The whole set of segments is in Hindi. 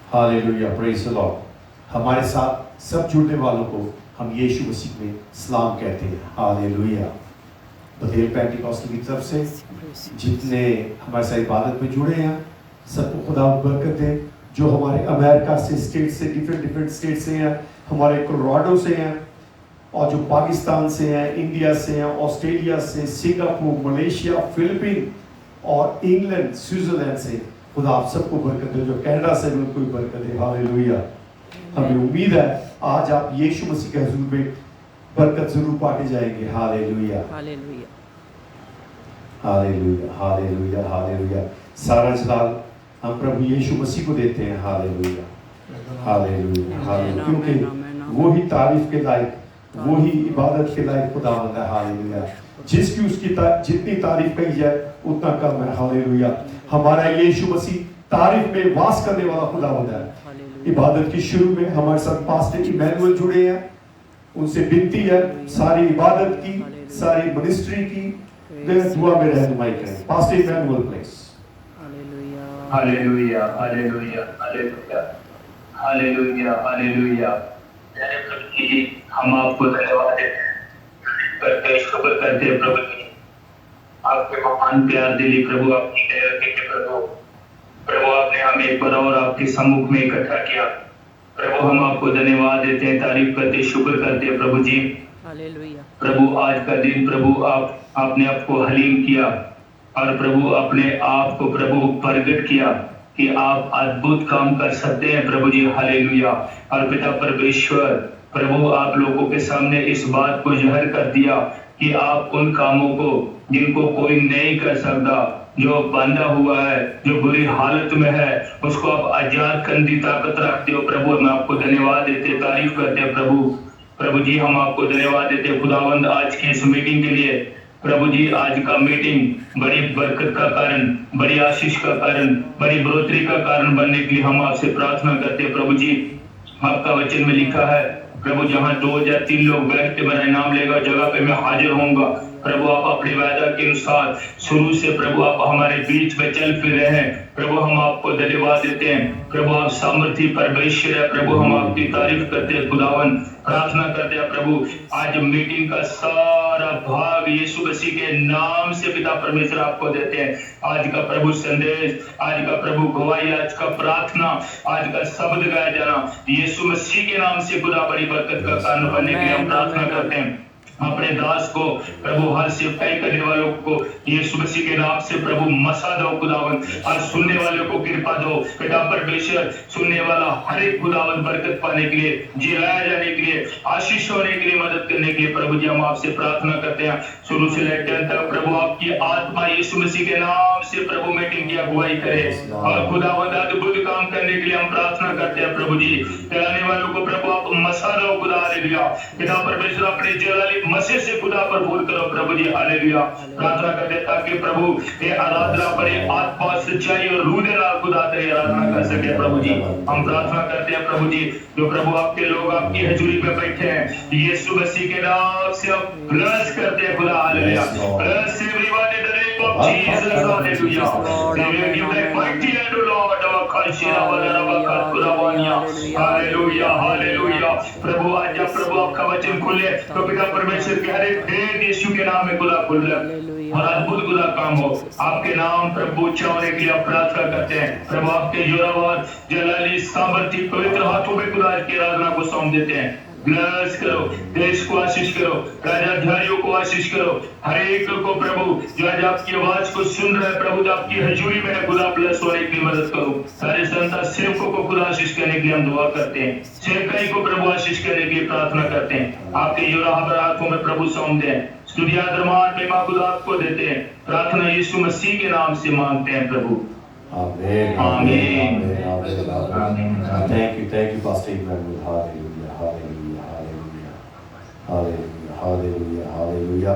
Hallelujah, praise the Lord. हमारे साथ सब जुड़ने वालों को हम यीशु मसीह में सलाम कहते हैं। हालेलुया। बथेल पेंटिकॉस्टल की तरफ से जितने हमारे साथ इबादत में जुड़े हैं सबको खुदा बरकत दे। जो हमारे अमेरिका से स्टेट से डिफरेंट स्टेट से हैं, हमारे कोलोराडो से हैं, और जो पाकिस्तान से हैं, इंडिया से हैं, ऑस्ट्रेलिया से, सिंगापुर, मलेशिया, फिलीपीन और इंग्लैंड, स्विट्जरलैंड से, खुदा आप सबको बरकत दे। जो कनाडा से भी उनको बरकत दे। हालेलुया। हमें उम्मीद है आज आप यीशु मसीह के हुजूर में बरकत जरूर पाके जाएंगे। Hallelujah, hallelujah, hallelujah, hallelujah, hallelujah. सारा जलाल हम प्रभु यीशु मसीह को देते हैं। Hallelujah, hallelujah, hallelujah. क्योंकि वो ही तारीफ के लायक, वो ही इबादत के लायक खुदावंद है। हालेलुया। जिसकी उसकी जितनी तारीफ कही जाए उतना कम है। हालेलुया। हमारा यीशु मसीह तारीफ में वास करने वाला खुदावंद है। इबादत की शुरू में हमारे साथ पास्टर इमैनुअल जुड़े हैं। उनसे विनती है सारी इबादत की, सारी मिनिस्ट्री की दुआ में रहनुमाई करें। Pastor Emmanuel please. Hallelujah, hallelujah, hallelujah, hallelujah, hallelujah. प्यारे प्रभु जी, हम आपको धन्यवाद देते हैं, करते शुक्र करते हैं प्रभु जी। आपके महान प्यार दिली प्रभु, आपकी दया के प्रभु, प्रभु आपने हमें एक बार और आपके सम्मुख में इकट्ठा किया। प्रभु हम आपको धन्यवाद देते हैं, तारीफ करते, शुक्र करते हैं प्रभु जी। हालेलुया। प्रभु आज का दिन प्रभु आपने आपको हलीम किया और प्रभु अपने आप को प्रभु प्रकट किया कि आप अद्भुत काम कर सकते हैं प्रभु जी। हालेलुया। और पिता परमेश्वर प्रभु आप लोगों के सामने इस बात को जाहिर कर दिया कि आप उन कामों को जिनको कोई नहीं कर सकता, जो बंधा हुआ है, जो बुरी हालत में है, उसको आप आजाद करने की ताकत रखते हो प्रभु। हम आपको धन्यवाद देते, तारीफ करते हैं प्रभु। प्रभु जी हम आपको धन्यवाद देते हैं खुदावंद आज की इस मीटिंग के लिए। प्रभु जी आज का मीटिंग बड़ी बरकत का कारण, बड़ी आशीष का कारण, बड़ी बढ़ोतरी का कारण बनने के लिए हम आपसे प्रार्थना करते हैं प्रभु जी। आपका वचन में लिखा है प्रभु, जहाँ 2 या 3 लोग बैठते मेरा नाम लेगा, जगह पे मैं हाजिर होऊंगा। प्रभु आप अपने वादा के अनुसार शुरू से प्रभु आप हमारे बीच में चल फिर रहे हैं। प्रभु हम आपको धन्यवाद देते हैं। प्रभु आप सामर्थी परमेश्वर है। प्रभु हम आपकी तारीफ करते हैं खुदावन, प्रार्थना करते हैं प्रभु आज मीटिंग का सारा भाग यीशु मसीह के नाम से पिता परमेश्वर आपको देते हैं। आज का प्रभु संदेश, आज का प्रभु गवाही, आज का प्रार्थना, आज का शब्द गाया जाना यीशु मसीह के नाम से खुदा बड़ी बरकत का कारण बनने के लिए हम प्रार्थना करते हैं। अपने दास को प्रभु हर सेवकाई करने वालों को यीशु मसीह के नाम से प्रभु मसा दो खुदावन, और सुनने वालों को कृपा दो पिता परमेश्वर। सुनने वाला हर एक खुदावन बरकत पाने के लिए, जिलाया जाने के लिए, आशीष होने के लिए, मदद करने के लिए प्रभु जी हम आपसे प्रार्थना करते हैं। शुरू से लेकर अंत तक प्रभु आपकी आत्मा यीशु मसीह के नाम से प्रभु मीटिंग की अगुवाई करे और खुदावन अद्भुत काम करने के लिए हम प्रार्थना करते हैं प्रभु जी। चलाने वालों को प्रभु आप मसा दो खुदा, हालेलुया। पिता परमेश्वर अपने जलाली मसीह से खुदा पर भूल करो प्रभु जी, हालेलुया। प्रार्थना करते ताकि प्रभु ये आराधना बड़े आत्मा सच्चाई और रूह दे खुदा तेरी आराधना कर सके प्रभु जी। हम प्रार्थना करते हैं प्रभु जी, जो प्रभु आपके लोग आपकी हजूरी में बैठे हैं यीशु मसीह के नाम से हम ब्लेस करते हैं खुदा, hallelujah. Bless everyone in the name of Jesus, hallelujah. We give the mighty and lord our खशीरा वाला रबा खुदावानिया, हालेलुया, हालेलुया। प्रभु आज जब प्रभु आपका वचन खुले तो पिता परमेश्वर के हर एक भेद यीशु के नाम में खुदा खुल जाए और अद्भुत खुदा काम हो। आपके नाम प्रभु ऊंचा होने के लिए आप प्रार्थना करते हैं प्रभु। आपके जोरावर जलाली सामर्थी पवित्र हाथों में खुदा की आराधना को सौंप देते हैं। ब्लेस करो, देश को आशीष करो, राजाधिकारियों को आशीष करो, हर एक को प्रभु जो आज आपकी आवाज को सुन रहे हैं प्रभु, आपकी हजूरी में है खुदा, ब्लेस होने की मदद करो। सारे संता सेवकों को खुदा आशीष करने के लिए हम दुआ करते हैं। सेवकाई को प्रभु आशीष करने के लिए प्रार्थना करते हैं। आपके जो हाथों में प्रभु सौंप दें, स्तुति आदरमान महिमा खुदा आपको देते हैं। प्रार्थना यीशु मसीह के नाम से मांगते हैं प्रभु, आमीन, आमीन, आमीन। Thank you, Pastor Emmanuel. Hallelujah, hallelujah, hallelujah, hallelujah, hallelujah, hallelujah.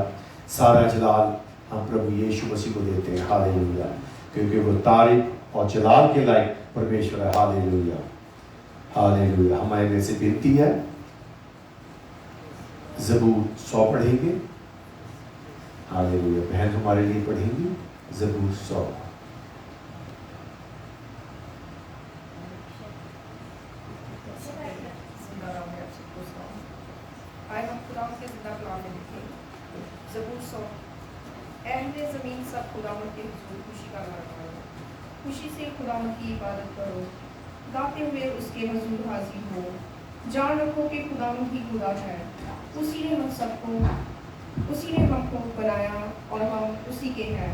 सारा जलाल हम प्रभु यीशु मसीह को देते हैं। हालेलुया, क्योंकि वो तारीफ और जलाल के लायक परमेश्वर है। Hallelujah, hallelujah. हमारे लिए से विनती है, ज़बूर 100 पढ़ेंगे। हालेलुया। बहन हमारे लिए पढ़ेंगी ज़बूर 100। आए हम खुदा के जिंदा कलाम में लिखे ज़बूर 100। अहले ज़मीन सब खुदा के हुजूर खुशी का गाना गाओ, खुशी से खुदा की इबादत करो, गाते हुए उसके हुजूर हाजिर हो। जान रखो कि खुदा ही खुदा है, उसी ने हमको बनाया और हम उसी के हैं।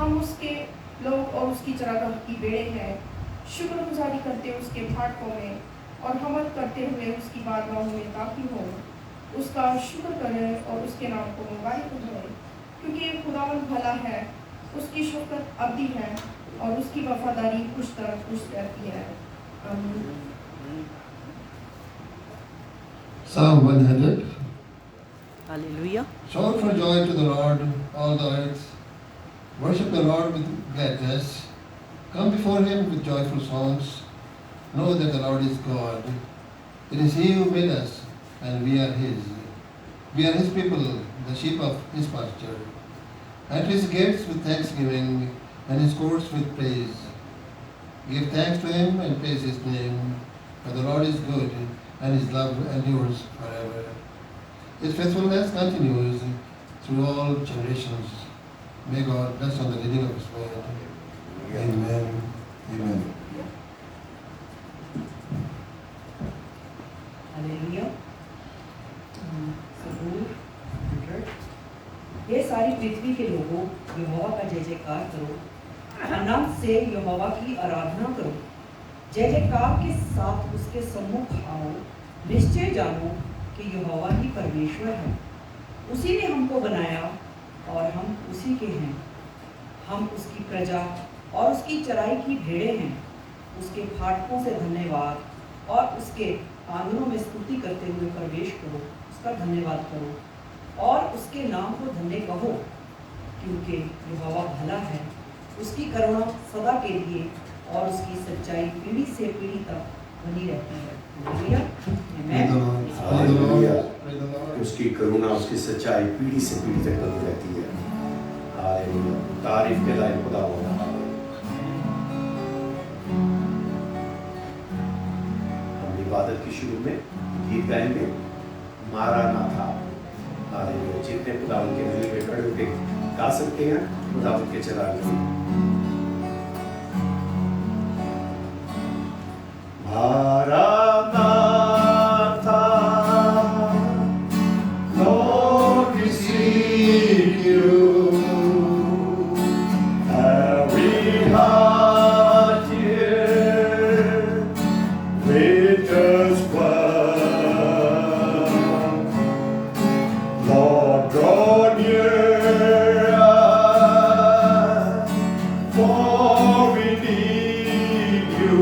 हम उसके लोग और उसकी चरागाह की बेड़े हैं। शुक्रगुजारी करते उसके फाटकों में और हमद करते हुए उसकी बारगाहों में दाखिल हो। उसका शुक्र करें और उसके नाम को मुबारक करें, क्योंकि खुदावन भला है, उसकी शफ़क़त अबदी है और उसकी वफादारी कुछ रहती है। आमीन। Psalm 100. Hallelujah. Shout for joy to the Lord, all the earth. Worship the Lord with gladness. Come before him with joyful songs. Know that the Lord is God. It is he who made us, and we are his. We are his people, the sheep of his pasture. Enter his gates with thanksgiving, and his courts with praise. Give thanks to him and praise his name, for the Lord is good, and his love endures forever. His faithfulness continues through all generations. May God bless on the reading of his word. Amen. Amen. Hallelujah. ज़बूर 100। ये सारी पृथ्वी के लोगों, यहोवा का जय जयकार करो, आनंद से यहोवा की आराधना करो। जय जयकार के साथ उसके सम्मुख आओ। निश्चय जानो कि यहोवा ही परमेश्वर है। उसी ने हमको बनाया और हम उसी के हैं। हम उसकी प्रजा और उसकी चराई की भेड़ें हैं। उसके फाटकों से धन्यवाद और उसके आंगनों में स्तुति करते हुए प्रवेश करो। उसका धन्यवाद करो और उसके नाम को धन्य कहो, क्योंकि यहोवा भला है, उसकी करुणा सदा के लिए और उसकी सच्चाई पीढ़ी से पीढ़ी तक बनी रहती है। हालेलुया। आमीन। हालेलुया। Praise the Lord. उसकी करुणा, उसकी सच्चाई पीढ़ी से पीढ़ी तक बनी रहती है। हालेलुया। तारीफ के लायक खुदा होना। हम इबादत की शुरू में गीत गाएंगे, मारानाथा। हालेलुया। जितने खुदा उनके दिल में खड़े होकर गा सकते हैं, खुदा उनके चला Maranatha, Lord, we seek you. Every heart here with just one. Lord, draw near us, for we need you.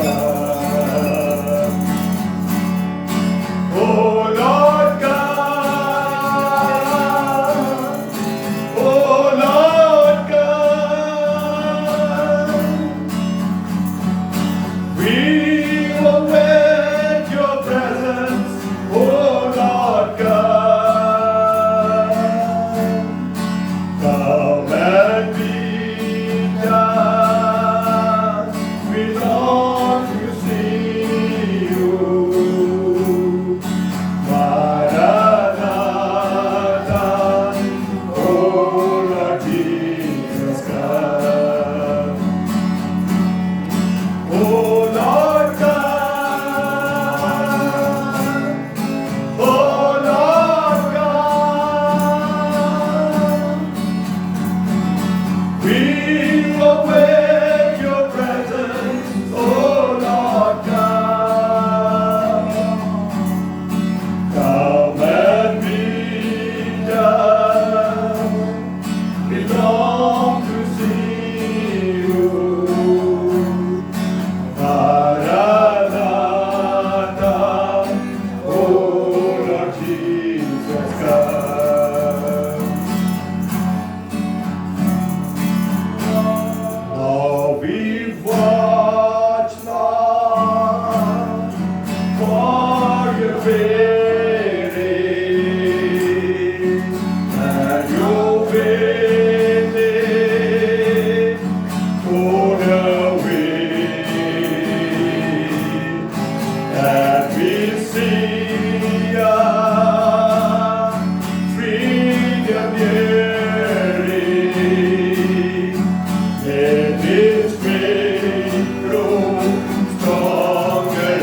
Stronger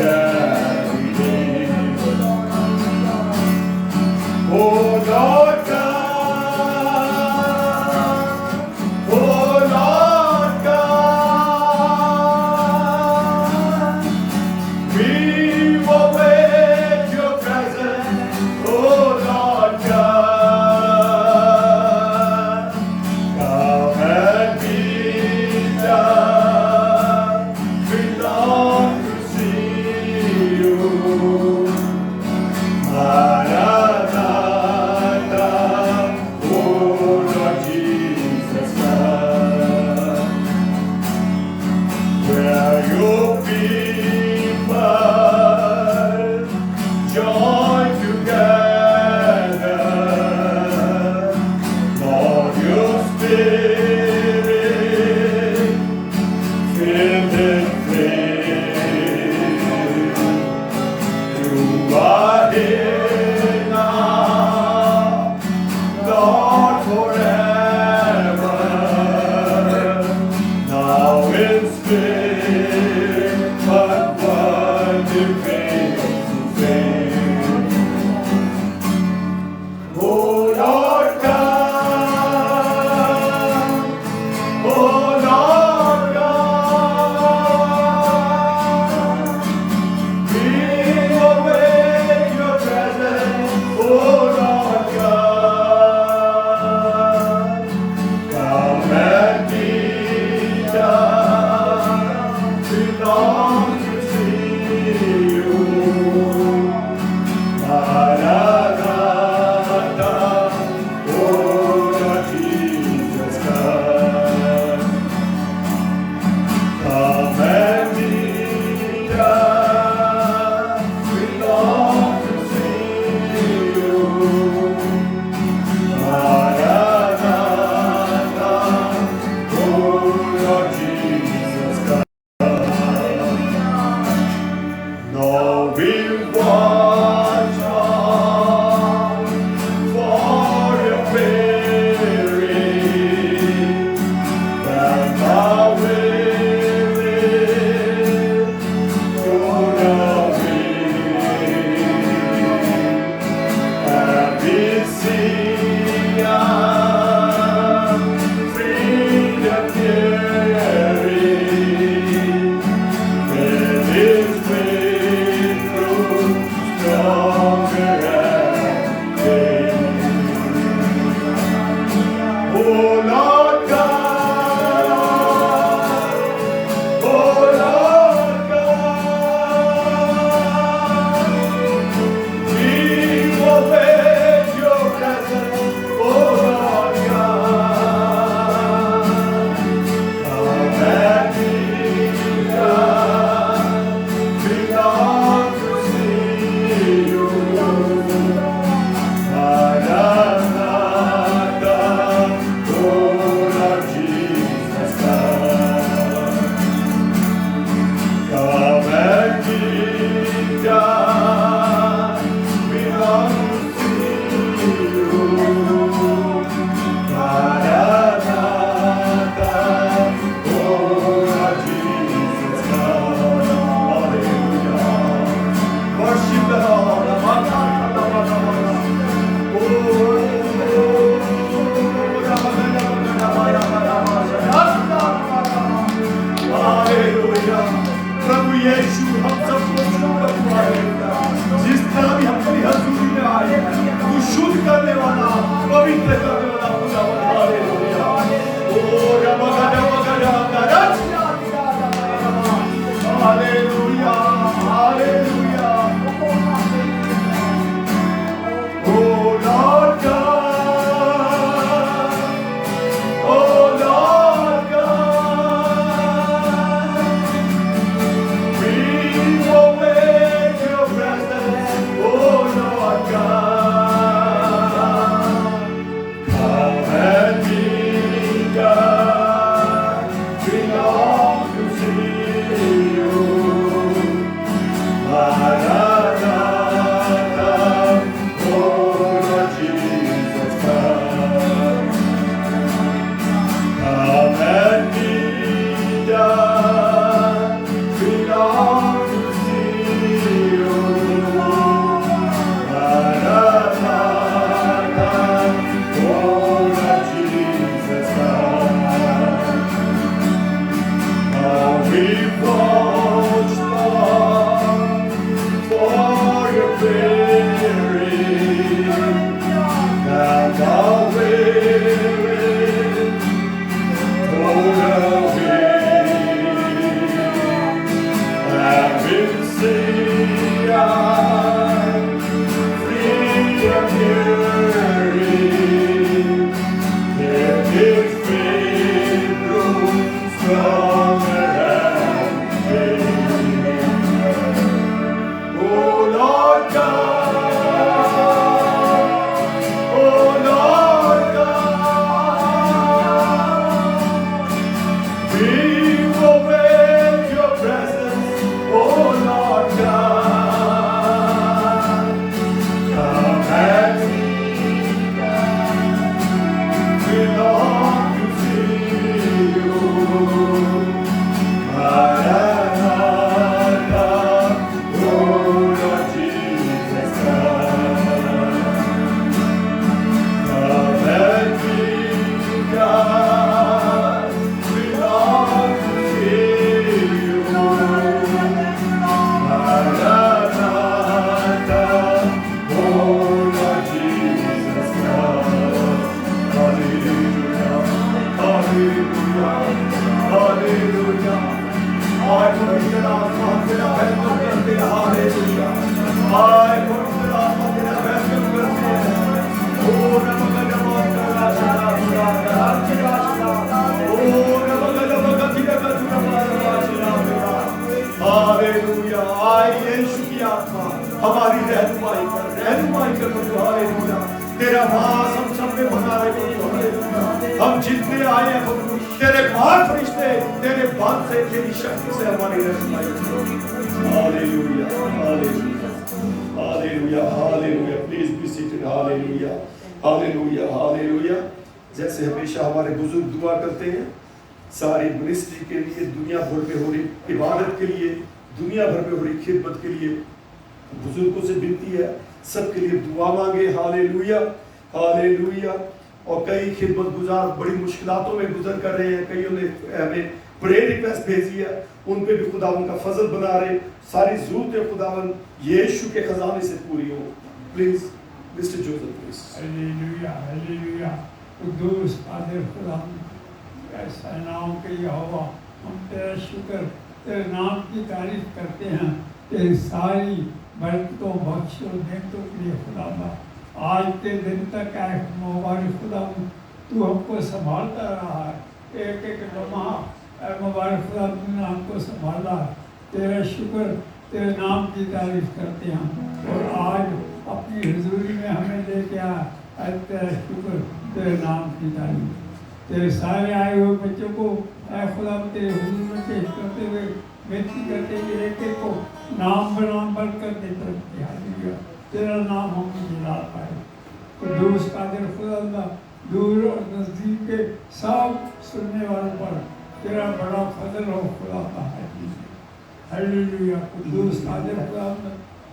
every day. यीशु हम सबको छूकर हालेलुया जिस तरह भी हम तेरी हजूरी में आए तू शुद्ध करने वाला पवित्र करने वाला खुदावन हालेलुया ओ रबगा रबगा रबगा hallelujah hallelujah Oh Lord God, oh Lord God, we will make your presence, oh Lord God, come and be God, we long to see you, Maranatha. हमारी रहनुमाई कर प्रभु हालेलुया तेरा वास हम सब में बना रहे प्रभु हालेलुया हम जितने आए हैं प्रभु तेरे पास फरिश्ते तेरे बात से तेरी शक्ति से हमारी रहनुमाई करो hallelujah hallelujah hallelujah hallelujah please be seated hallelujah hallelujah hallelujah जैसे हमेशा हमारे बुजुर्ग दुआ करते हैं सारी मिनिस्ट्री के लिए दुनिया भर में हो रही इबादत के लिए दुनिया भर में हो रही खिदमत के लिए बुजुर्गों से विनती है सबके लिए दुआ मांगे हालेलुया हालेलुया और कई खिदमत गुजार बड़ी मुश्किलातों में गुजर कर रहे हैं कईयों ने हमें प्रेयर रिक्वेस्ट भेजी है उन पे भी खुदावन का फजल बना रहे सारी ज़रूरतें खुदावन यीशु के खजाने से पूरी हो please mister Joseph please hallelujah hallelujah कुद्दूस कादिर खुदावन ऐसा नाम के यहोवा हम तेरा शुक्र तेरे नाम की तारीफ करते हैं तेरी सारी बरकतों बख्शों नेमतों के लिए खुदा आज के दिन तक आए मुबारक खुदा तू हमको संभालता रहा है एक एक लम्हा मुबारक खुदा तूने हमको संभाला तेरा शुक्र तेरे नाम की तारीफ करते हैं और आज अपनी हुजूरी में हमें लेके आया तेरा शुक्र तेरे नाम की तारीफ तेरे सारे आए हुए बच्चों को खुदा तेरे हुजूर में पेश करते हुए बेनती करते हैं एक एक को नाम बनाम बढ़कर देते हैं तेरा नाम हम जिला पाए तो दूर कादिर खुदा दूर और नज़दीक के सब सुनने वालों पर तेरा बड़ा फजल हो खुदा का हालेलुया कुद्दूस कादिर खुदा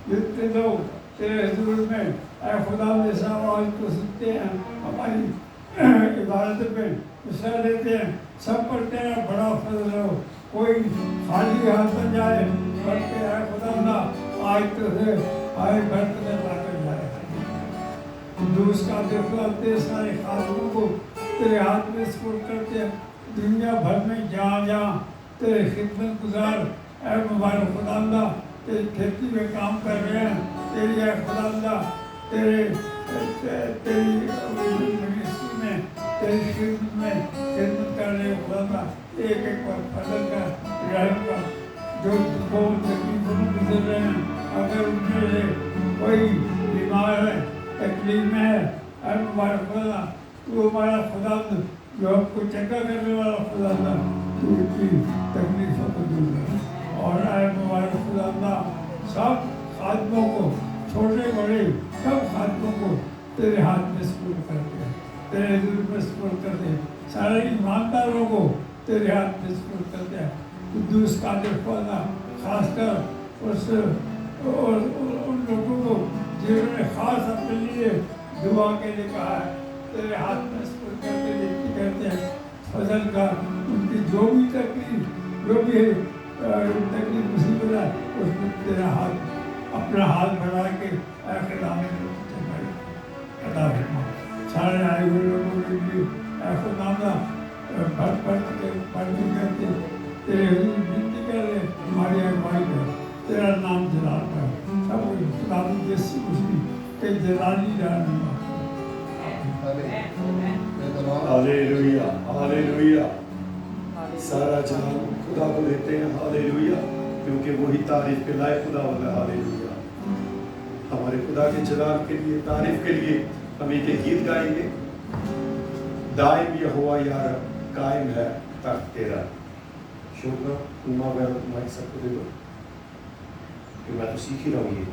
जितने लोग तेरे हुजूर में ऐ खुदा जैसा आवाज़ को सुनते हैं हमारी इबादत में हिस्सा लेते हैं सब पर तेरा बड़ा फजल हो कोई खाली हाथ न जाए बढ़ते हैं खुदा आज तो से आए बढ़ते लाकर जाए कुद्दूस का खुदा तेरे सारे खातों को तेरे हाथ में सपुर्द करते हैं दुनिया भर में जहाँ जहाँ तेरे खिदमत गुजार ऐ मुबारक खुदा तेरी खेती में काम कर रहे हैं तेरी है खुदा तेरी मिनिस्ट्री में तेरी खिदमत में खिदमत कर रहे खुदा एक एक बार फजल का रहम का जो बहुत तकलीफों में गुजर रहे हैं अगर उनमें से कोई बीमार है तकलीफ में है ऐ मुबारक खुदा तू हमारा खुदा जो हमको चंगा करने वाला खुदा तू उनकी तकलीफों को दूर कर और आए मुबारक खुदा सब खादमों को छोटे बड़े सब खादमों को तेरे हाथ में सपुर्द करते हैं तेरे दिल में सपुर्द करते हैं सारे ईमानदारों को तेरे हाथ में सपुर्द करते हैं कुद्दूस कादिर खुदा खासकर और उन लोगों को जिन्होंने खास अपने लिए दुआ के लिए कहा है तेरे हाथ में सपुर्द करते विनती करते हैं फजल का उनकी जो भी तकलीफ जो भी तकलीफ मुसीबत है उसमें तेरा हाथ अपना हाथ बढ़ा के खुदा में अदा फरमा सारे आए हुए लोगों के लिए खुदा भर करके तेरे हुजूर विनती कर रहे हमारी अगुवाई कर तेरा नाम जलाल कर सब खुदा जैसी उसकी के जलाली डालने हालेलुया हालेलुया सारा जलाल खुदा को देते हैं हालेलुया क्योंकि वही तारीफ के लायक खुदा होता है हालेलुया हमारे खुदा के जलाल के लिए तारीफ के लिए हम एक गीत गाएंगे दाइम यहोवा यार कायम है तक तेरा शुक्र तुम अगर माइक सबको दे दो कि मैं तो सीख ही रहा हूँ ये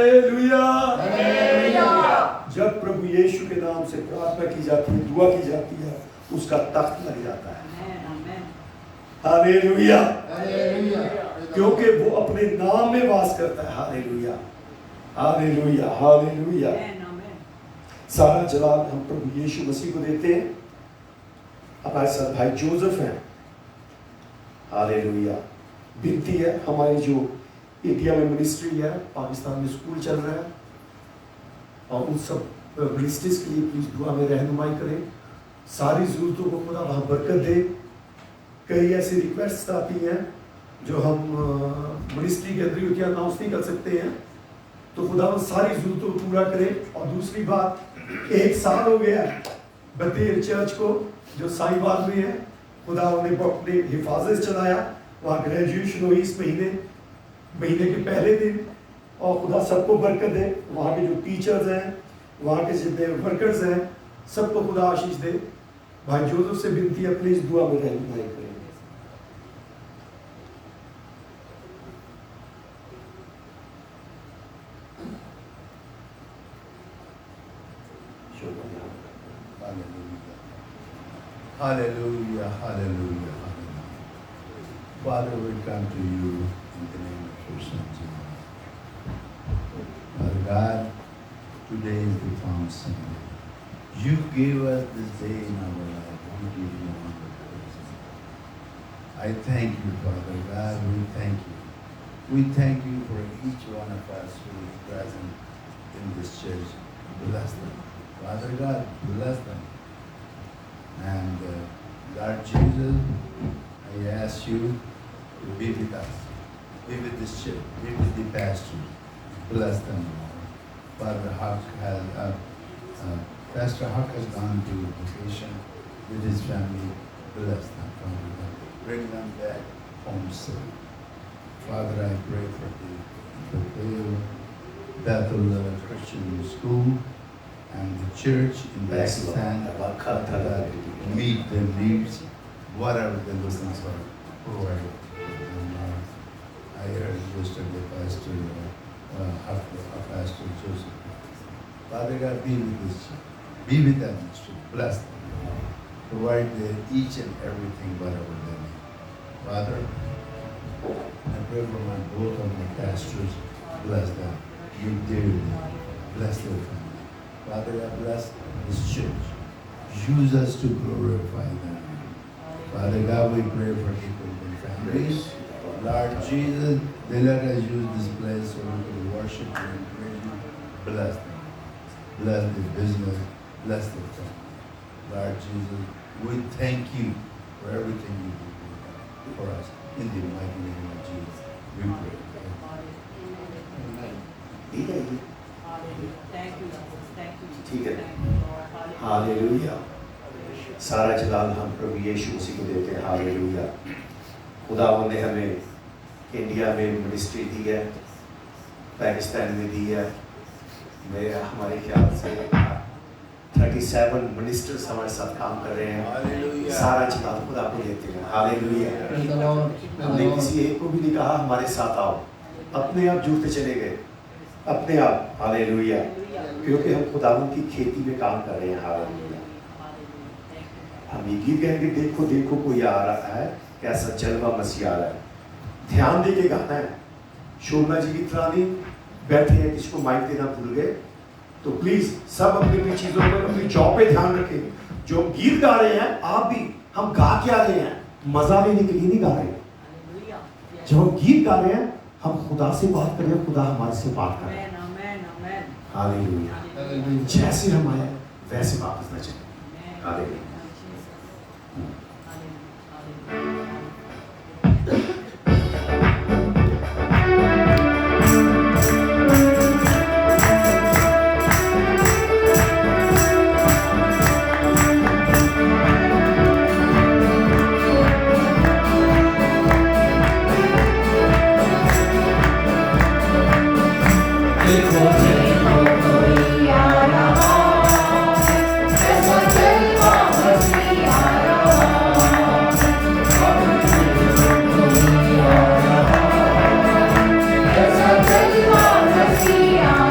हालेलुया। जब प्रभु यीशु के नाम से प्रार्थना की जाती है, दुआ की जाती है, उसका तख्त लग जाता है। हालेलुया। क्योंकि वो अपने नाम में वास करता है। Hallelujah, hallelujah, hallelujah. सारा जलाल हम प्रभु यीशु मसीह को देते हैं। हमारे साथ भाई जोसेफ हैं। हालेलुया। विनती है, हमारी जो इंडिया में मिनिस्ट्री है, पाकिस्तान में स्कूल चल रहा है, और उन सब मिनिस्ट्रीज के लिए प्लीज दुआ में रहनुमाई करें। सारी जरूरतों को खुदा वहाँ बरकत दे। कई ऐसी रिक्वेस्ट आती हैं जो हम मिनिस्ट्री के अंदर क्या अनाउंस नहीं कर सकते हैं, तो खुदा वो सारी जरूरतों को पूरा करे। और दूसरी बात, 1 साल हो गया बतेर चर्च को जो साहिवाल में है, खुदा उन्हें अपने हिफाजत चलाया। वहाँ ग्रेजुएशन हुई इस महीने के पहले दिन, और खुदा सबको बरकत दे। वहाँ के जो टीचर्स हैं, वहाँ के जितने वर्कर्स हैं, सबको खुदा आशीष दे। भाई जोसेफ से विनती है, प्लीज दुआ में रहनुमाई करें। Hallelujah, hallelujah, hallelujah. Father, we come to you in the name of your Son, Jesus. Father God, today is the Palm Sunday. You gave us this day in our life. We give you honor. I thank you, Father God. We thank you. We thank you for each one of us who is present in this church. Bless them. Father God, bless them. And Lord Jesus, I ask you to be with us, be with this church, be with the pastors, bless them, Lord. Father Huck Pastor Huck has gone to vacation with his family. Bless them, Father God. Bring them back home safe. Father, I pray for the Bethel Christian School and the church in Pakistan, that meet their needs, whatever they're looking for, provide. And I heard yesterday Pastor Joseph. Father God, be with this, be with that ministry, bless them, provide each and everything whatever they need. Father, I pray for both of my pastors, bless them, you dear them, bless their family. Father God, bless this church. Use us to glorify them. Father God, we pray for people and families. Lord Jesus, they let us use this place so we can worship you and praise you. Bless them. Bless their business. Bless their family. Lord Jesus, we thank you for everything you do for us. In the mighty name of Jesus, we pray. Amen. Thank you, thank you. ठीक है। हालेलुया। सारा जलाल हम प्रभु यीशु मसीह को देते हैं। हालेलुया। खुदावंद ने हमें इंडिया में मिनिस्ट्री दी है, पाकिस्तान में दी है। हमारे ख्याल से 37 मिनिस्टर्स हमारे साथ काम कर रहे हैं। सारा जलाल खुदा को देते हैं। हालेलुया। हमने किसी एक को भी नहीं कहा हमारे साथ आओ, अपने आप जुड़ते चले गए, अपने आप। हालेलुया। क्योंकि हम खुदावंद की खेती में काम कर रहे हैं। हालेलुया। हम ये गीत गाएंगे, देखो देखो कोई आ रहा है, कैसा जलवा मसीह आ रहा है। ध्यान दे के गाना है। शोभना जी की तरानी बैठे हैं, किसको माइक देना भूल गए, तो प्लीज सब अपनी अपनी चीजों पर, अपनी जॉब पे ध्यान रखें। जो हम गीत गा रहे हैं, आप भी, हम गा क्या रहे हैं, मजा लेने के लिए नहीं गा रहे हैं। जब हम गीत गा रहे हैं, हम खुदा से बात कर रहे हैं, खुदा हमारे से बात कर रहे हैं। हालेलुया। जैसे हम आए वैसे वापस न चले। हालेलुया। Messiah.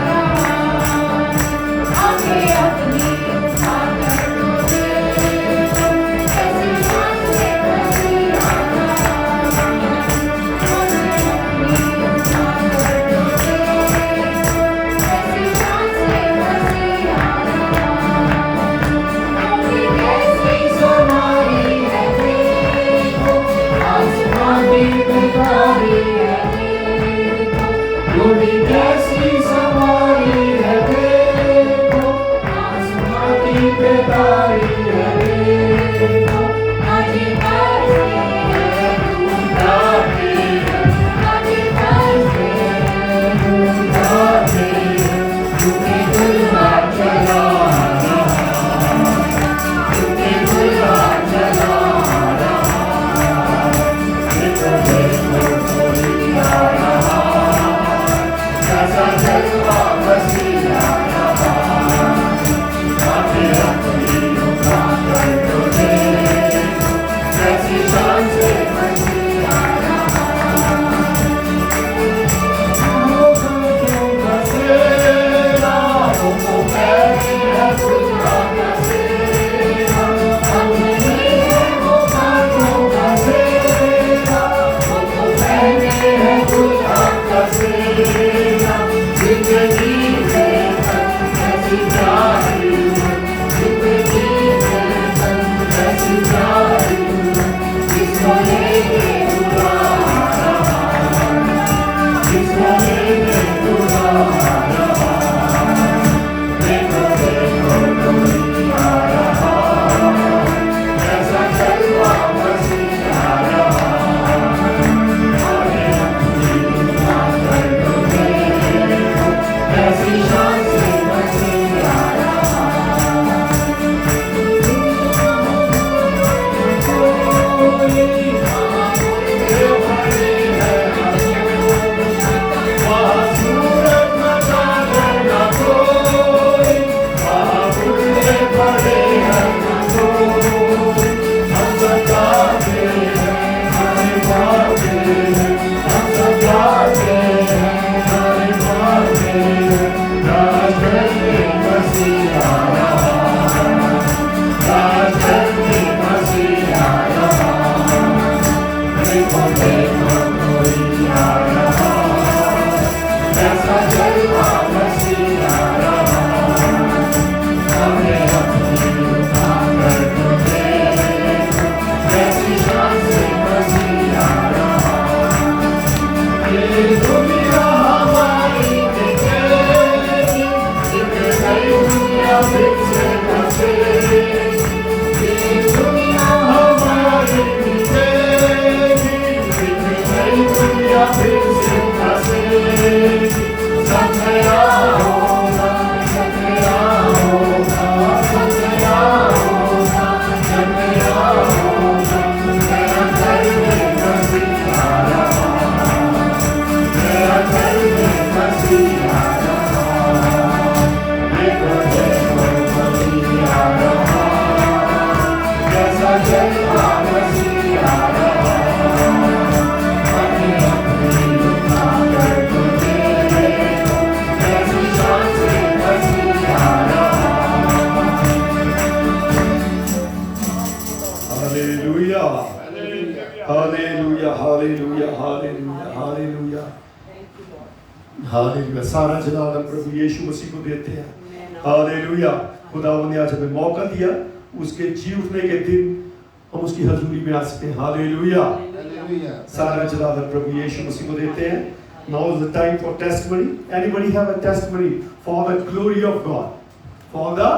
हालेलुया, सारा जलाल हम प्रभु यीशु मसीह को देते हैं। हालेलुया, खुदावंद ने आज हमें मौका दिया उसके जी उठने के दिन हम उसकी हजूरी में आ सकते हैं। Hallelujah, Hallelujah. सारा जलाल हम प्रभु यीशु मसीह को देते हैं। Now is the time for testimony. Anybody have a testimony for the glory of God? For the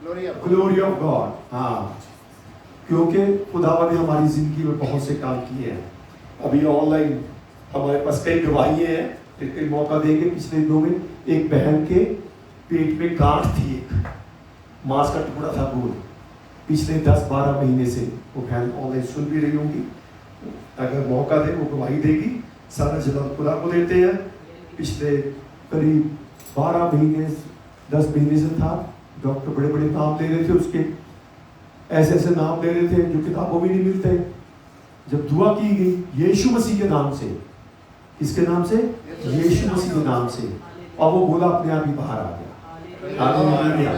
Glory of God. glory of God. हाँ, क्योंकि खुदावंद ने हमारी जिंदगी में बहुत से काम किए हैं। अभी ऑनलाइन हमारे पास कई गवाहियाँ हैं, फिर मौका देंगे। पिछले दिनों में एक बहन के पेट में गांठ थी, एक मांस का टुकड़ा था गोल। पिछले 10-12 महीने से वो बहन ऑनलाइन सुन भी रही होंगी, अगर मौका दे वो गवाही देगी। सारा जलाल खुदा को देते हैं। पिछले करीब 12 महीने 10 महीने से था, डॉक्टर बड़े बड़े नाम ले रहे थे उसके, ऐसे ऐसे नाम ले रहे थे जो किताबों में नहीं मिलते। जब दुआ की गई यीशु मसीह के नाम से, किसके नाम से? यीशु मसीह के नाम से, और वो बोला अपने आप ही बाहर आ गया। हालेलुया।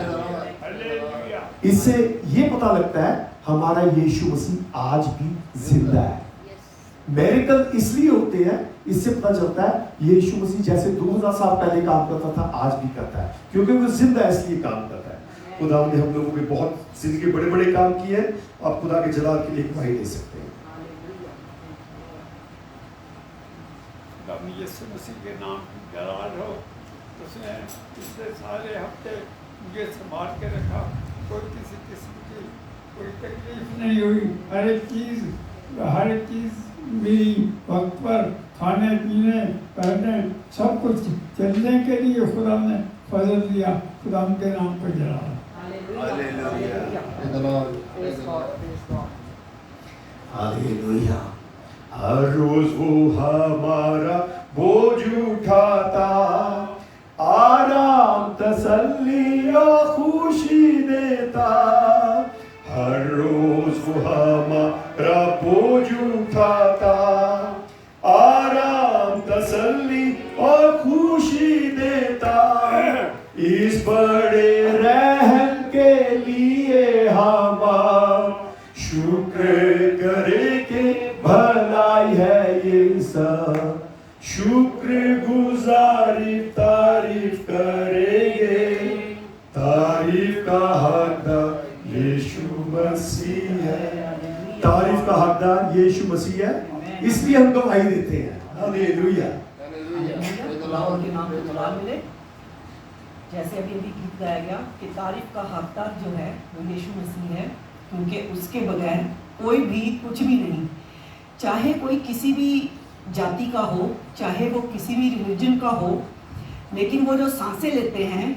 इससे ये पता लगता है हमारा यीशु मसीह आज भी जिंदा है। मेरिकल इसलिए होते हैं, इससे पता चलता है यीशु मसीह जैसे 2000 साल पहले काम करता था आज भी करता है, क्योंकि वो जिंदा है इसलिए काम करता है। खुदा ने हम लोगों में बहुत जिंदगी बड़े बड़े काम किए हैं, आप खुदा के जलाल के लिए गवाही दे सकते हैं। हम यीशु मसीह के नाम की जलाल हो। उसने पिछले सारे हफ्ते मुझे संभाल के रखा, कोई किसी किस्म की कोई तकलीफ नहीं हुई। हर एक चीज़ मेरी वक्त पर, खाने पीने पहनने सब कुछ चलने के लिए खुदा ने फजल दिया। खुदा के नाम पर जलाल। Praise the Lord. Praise the Lord. Hallelujah. हर रोज वो हमारा बोझ उठाता, आराम तसल्ली और खुशी देता। हर रोज वो हमारा बोझ उठाता, आराम तसल्ली और खुशी देता। इस बड़े रहम के लिए हम शुक्र करे के भलाई है ये सब, शुक्र गुजारी तारीफ करेंगे। तारीफ का हकदार यीशु मसीह है, तारीफ का हकदार यीशु मसीह है, इसलिए हम गवाही देते हैं। हालेलुया। खुदावंद के नाम को जलाल मिले। जैसे अभी गीत गाया गया कि तारीफ का हकदार जो है वो यीशु मसीह है, क्योंकि उसके बगैर कोई भी कुछ भी नहीं। चाहे कोई किसी भी जाति का हो, चाहे वो किसी भी रिलीजन का हो, लेकिन वो जो सांसें लेते हैं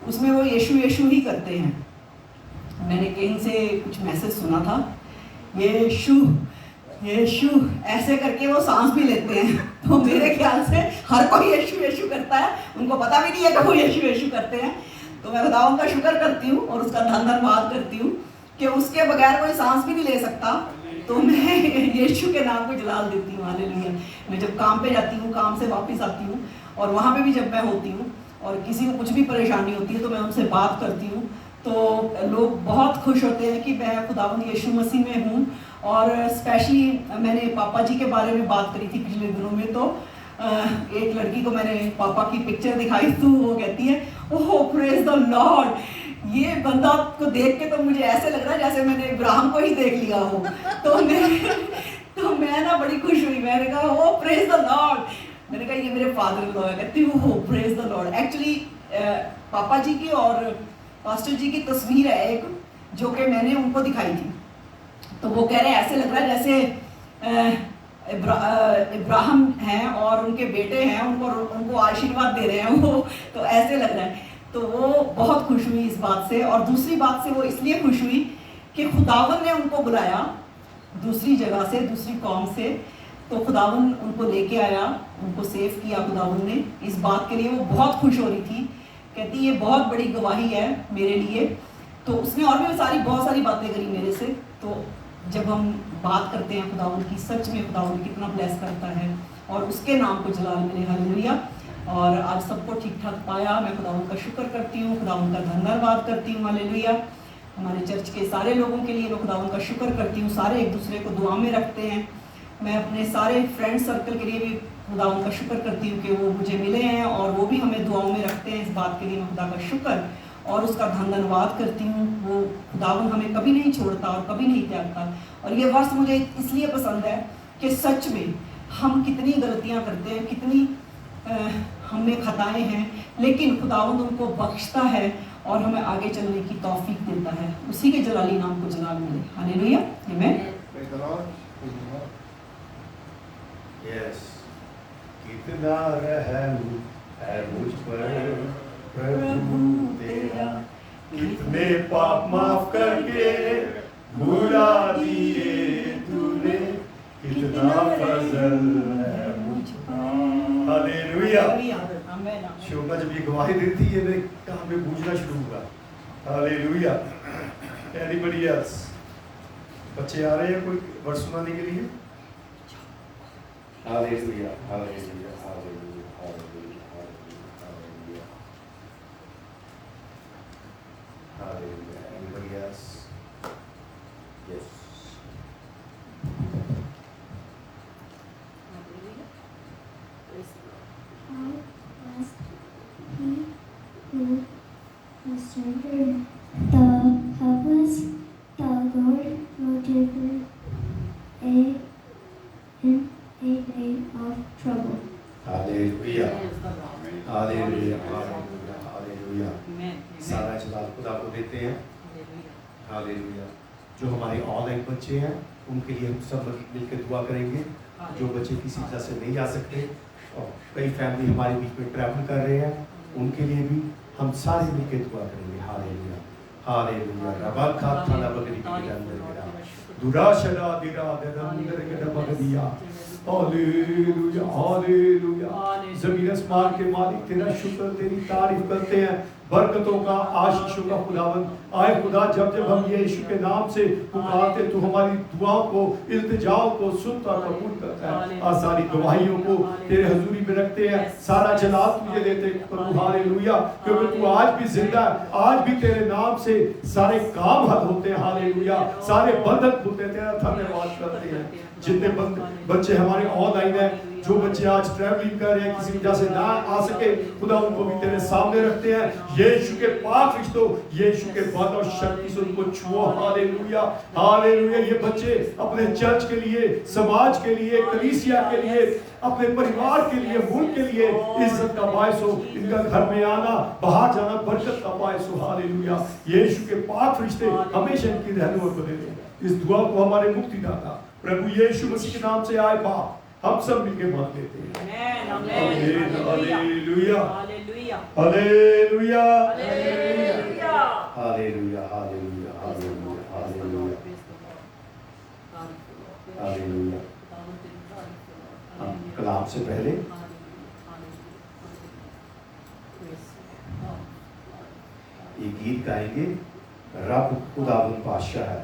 उसमें वो यीशु यीशु ही करते हैं। मैंने कहीं से कुछ मैसेज सुना था, यीशु यीशु ऐसे करके वो सांस भी लेते हैं। तो मेरे ख्याल से हर कोई यीशु यीशु करता है, उनको पता भी नहीं है कि वो यीशु यीशु करते हैं। तो मैं खुदा का शुक्र करती हूँ और उसका धन्यवाद करती हूँ कि उसके बगैर कोई सांस भी नहीं ले सकता। तो मैं यीशु के नाम को जलाल देती हूँ। हालेलुया। मैं जब काम पे जाती हूँ, काम से वापस आती हूँ, और वहाँ पे भी जब मैं होती हूँ और किसी को कुछ भी परेशानी होती है तो मैं उनसे बात करती हूँ, तो लोग बहुत खुश होते हैं कि मैं खुदावंद यीशु मसीह में हूँ। और स्पेशली मैंने पापा जी के बारे में बात करी थी पिछले दिनों में, तो एक लड़की को मैंने पापा की पिक्चर दिखाई, तो वो कहती है ओह प्रेज द लॉर्ड, ये बंदा को देख के तो मुझे ऐसे लग रहा है जैसे मैंने इब्राहिम को ही देख लिया हो। तो मैं ना बड़ी खुश हुई, मैंने कहा ओह प्रेज द लॉर्ड। मैंने कहा ये मेरे फादर इन लॉ है। कहती हूँ ओह प्रेज द लॉर्ड। एक्चुअली पापा जी की और पास्टर जी की तस्वीर है एक, जो कि मैंने उनको दिखाई थी। तो वो कह रहे हैं ऐसे लग रहा है जैसे इब्राहिम हैं और उनके बेटे हैं, उनको आशीर्वाद दे रहे हैं वो, तो ऐसे लग रहा है। तो वो बहुत खुश हुई इस बात से। और दूसरी बात से वो इसलिए खुश हुई कि खुदावन ने उनको बुलाया दूसरी जगह से, दूसरी कौम से, तो खुदावन उनको लेके आया, उनको सेव किया खुदावन ने। इस बात के लिए वो बहुत खुश हो रही थी, कहती ये बहुत बड़ी गवाही है मेरे लिए। तो उसने और भी बहुत सारी बातें करी मेरे से। तो जब हम बात करते हैं खुदावन की, सच में खुदावन कितना ब्लेस करता है और उसके नाम को जलाल मिले। हालेलुया। और आज सबको ठीक ठाक पाया, मैं खुदावन का शुक्र करती हूँ, खुदावन का धन्यवाद करती हूँ। हालेलुया। हमारे चर्च के सारे लोगों के लिए मैं खुदावन का शुक्र करती हूँ, सारे एक दूसरे को दुआ में रखते हैं। मैं अपने सारे फ्रेंड सर्कल के लिए भी खुदा उनका शुक्र करती हूँ कि वो मुझे मिले हैं और वो भी हमें दुआओं में रखते हैं। इस बात के लिए मैं खुदा का शुक्र और उसका धन्यवाद करती हूँ। वो खुदावन हमें कभी नहीं छोड़ता और कभी नहीं त्यागता। और ये वर्ष मुझे इसलिए पसंद है कि सच में हम कितनी गलतियाँ करते हैं, कितनी हम में खताएँ हैं, लेकिन खुदावन उनको बख्शता है और हमें आगे चलने की तौफीक देता है। उसी के जलाली नाम को जलाल मिले। हालेलुया, आमीन। Praise the Lord. Praise the Lord. Yes, कितना रहम है मुझ पर प्रभु तेरा, कितने पाप माफ करके भुला दिए तूने, कितना फजल है मुझ पर। हालेलुया। आमीन। शोभा जब ये गवाही देती है मैं कहाँ पे पूछना शुरू हुआ। हालेलुया। Anybody else? बच्चे आ रहे हैं कोई वर्ड सुनाने के लिए? Hallelujah, hallelujah, hallelujah, hallelujah, hallelujah, hallelujah. Anybody else? Yes. He who surrendered the helpless, the Lord will deliver in a day of trouble. Hallelujah, hallelujah, hallelujah, hallelujah. सारा जलाल खुदा को देते हैं। हालेलुया। जो हमारे ऑनलाइन बच्चे हैं उनके लिए हम सब मिलकर दुआ करेंगे। जो बच्चे किसी वजह से नहीं आ सकते और कई फैमिली हमारे बीच में ट्रैवल कर रहे हैं, उनके लिए भी हम सारे मिलकर दुआ करेंगे। Hallelujah, hallelujah. रबा खा थाना बकरी के अंदर गिरा दुराशरा दिरा अंदर के बगदिया। Hallelujah, hallelujah. ज़मीन आसमान के मालिक तेरा शुक्र, तेरी तारीफ करते हैं। बरकतों का, आशीषों का खुदावन आए खुदा, जब जब हम यीशु के नाम से पुकारते तो हमारी दुआओं को, इल्तिजाओं को सुनता कबूल करता है। आज सारी गवाहियों को तेरे हजूरी में रखते हैं। सारा जलाल तुझे देते प्रभु। हालेलुया, क्योंकि तू आज भी जिंदा है। आज भी तेरे नाम से सारे काम हल होते हैं। हालेलुया, सारे बंधन खुलते हैं। तेरा धन्यवाद करते हैं। जितने बच्चे हमारे ऑनलाइन हैं, जो बच्चे आज ट्रैवलिंग कर रहे हैं, किसी वजह से ना आ सके, खुदा उनको भी तेरे सामने रखते हैं। यीशु के पाक रिश्तों, यीशु के बल और शक्ति से उनको छुओ। Hallelujah, hallelujah. ये बच्चे अपने चर्च के लिए, समाज के लिए, कलीसिया के लिए, अपने परिवार के लिए, मुल्क के लिए इज्जत का बायस हो। इनका घर में आना, बाहर जाना बरकत का बायस हो। हालेलुया। यीशु के पाक रिश्ते हमेशा इनकी रहनुमाई को दे। इस दुआ को हमारे मुक्तिदाता प्रभु यीशु मसीह के नाम से आए बाप हम सब मिलकर मांग लेते हैं। Hallelujah, hallelujah, hallelujah, hallelujah, hallelujah, hallelujah, hallelujah. हम कलाम से पहले ये गीत गाएंगे। रब खुदावंद बादशाह है,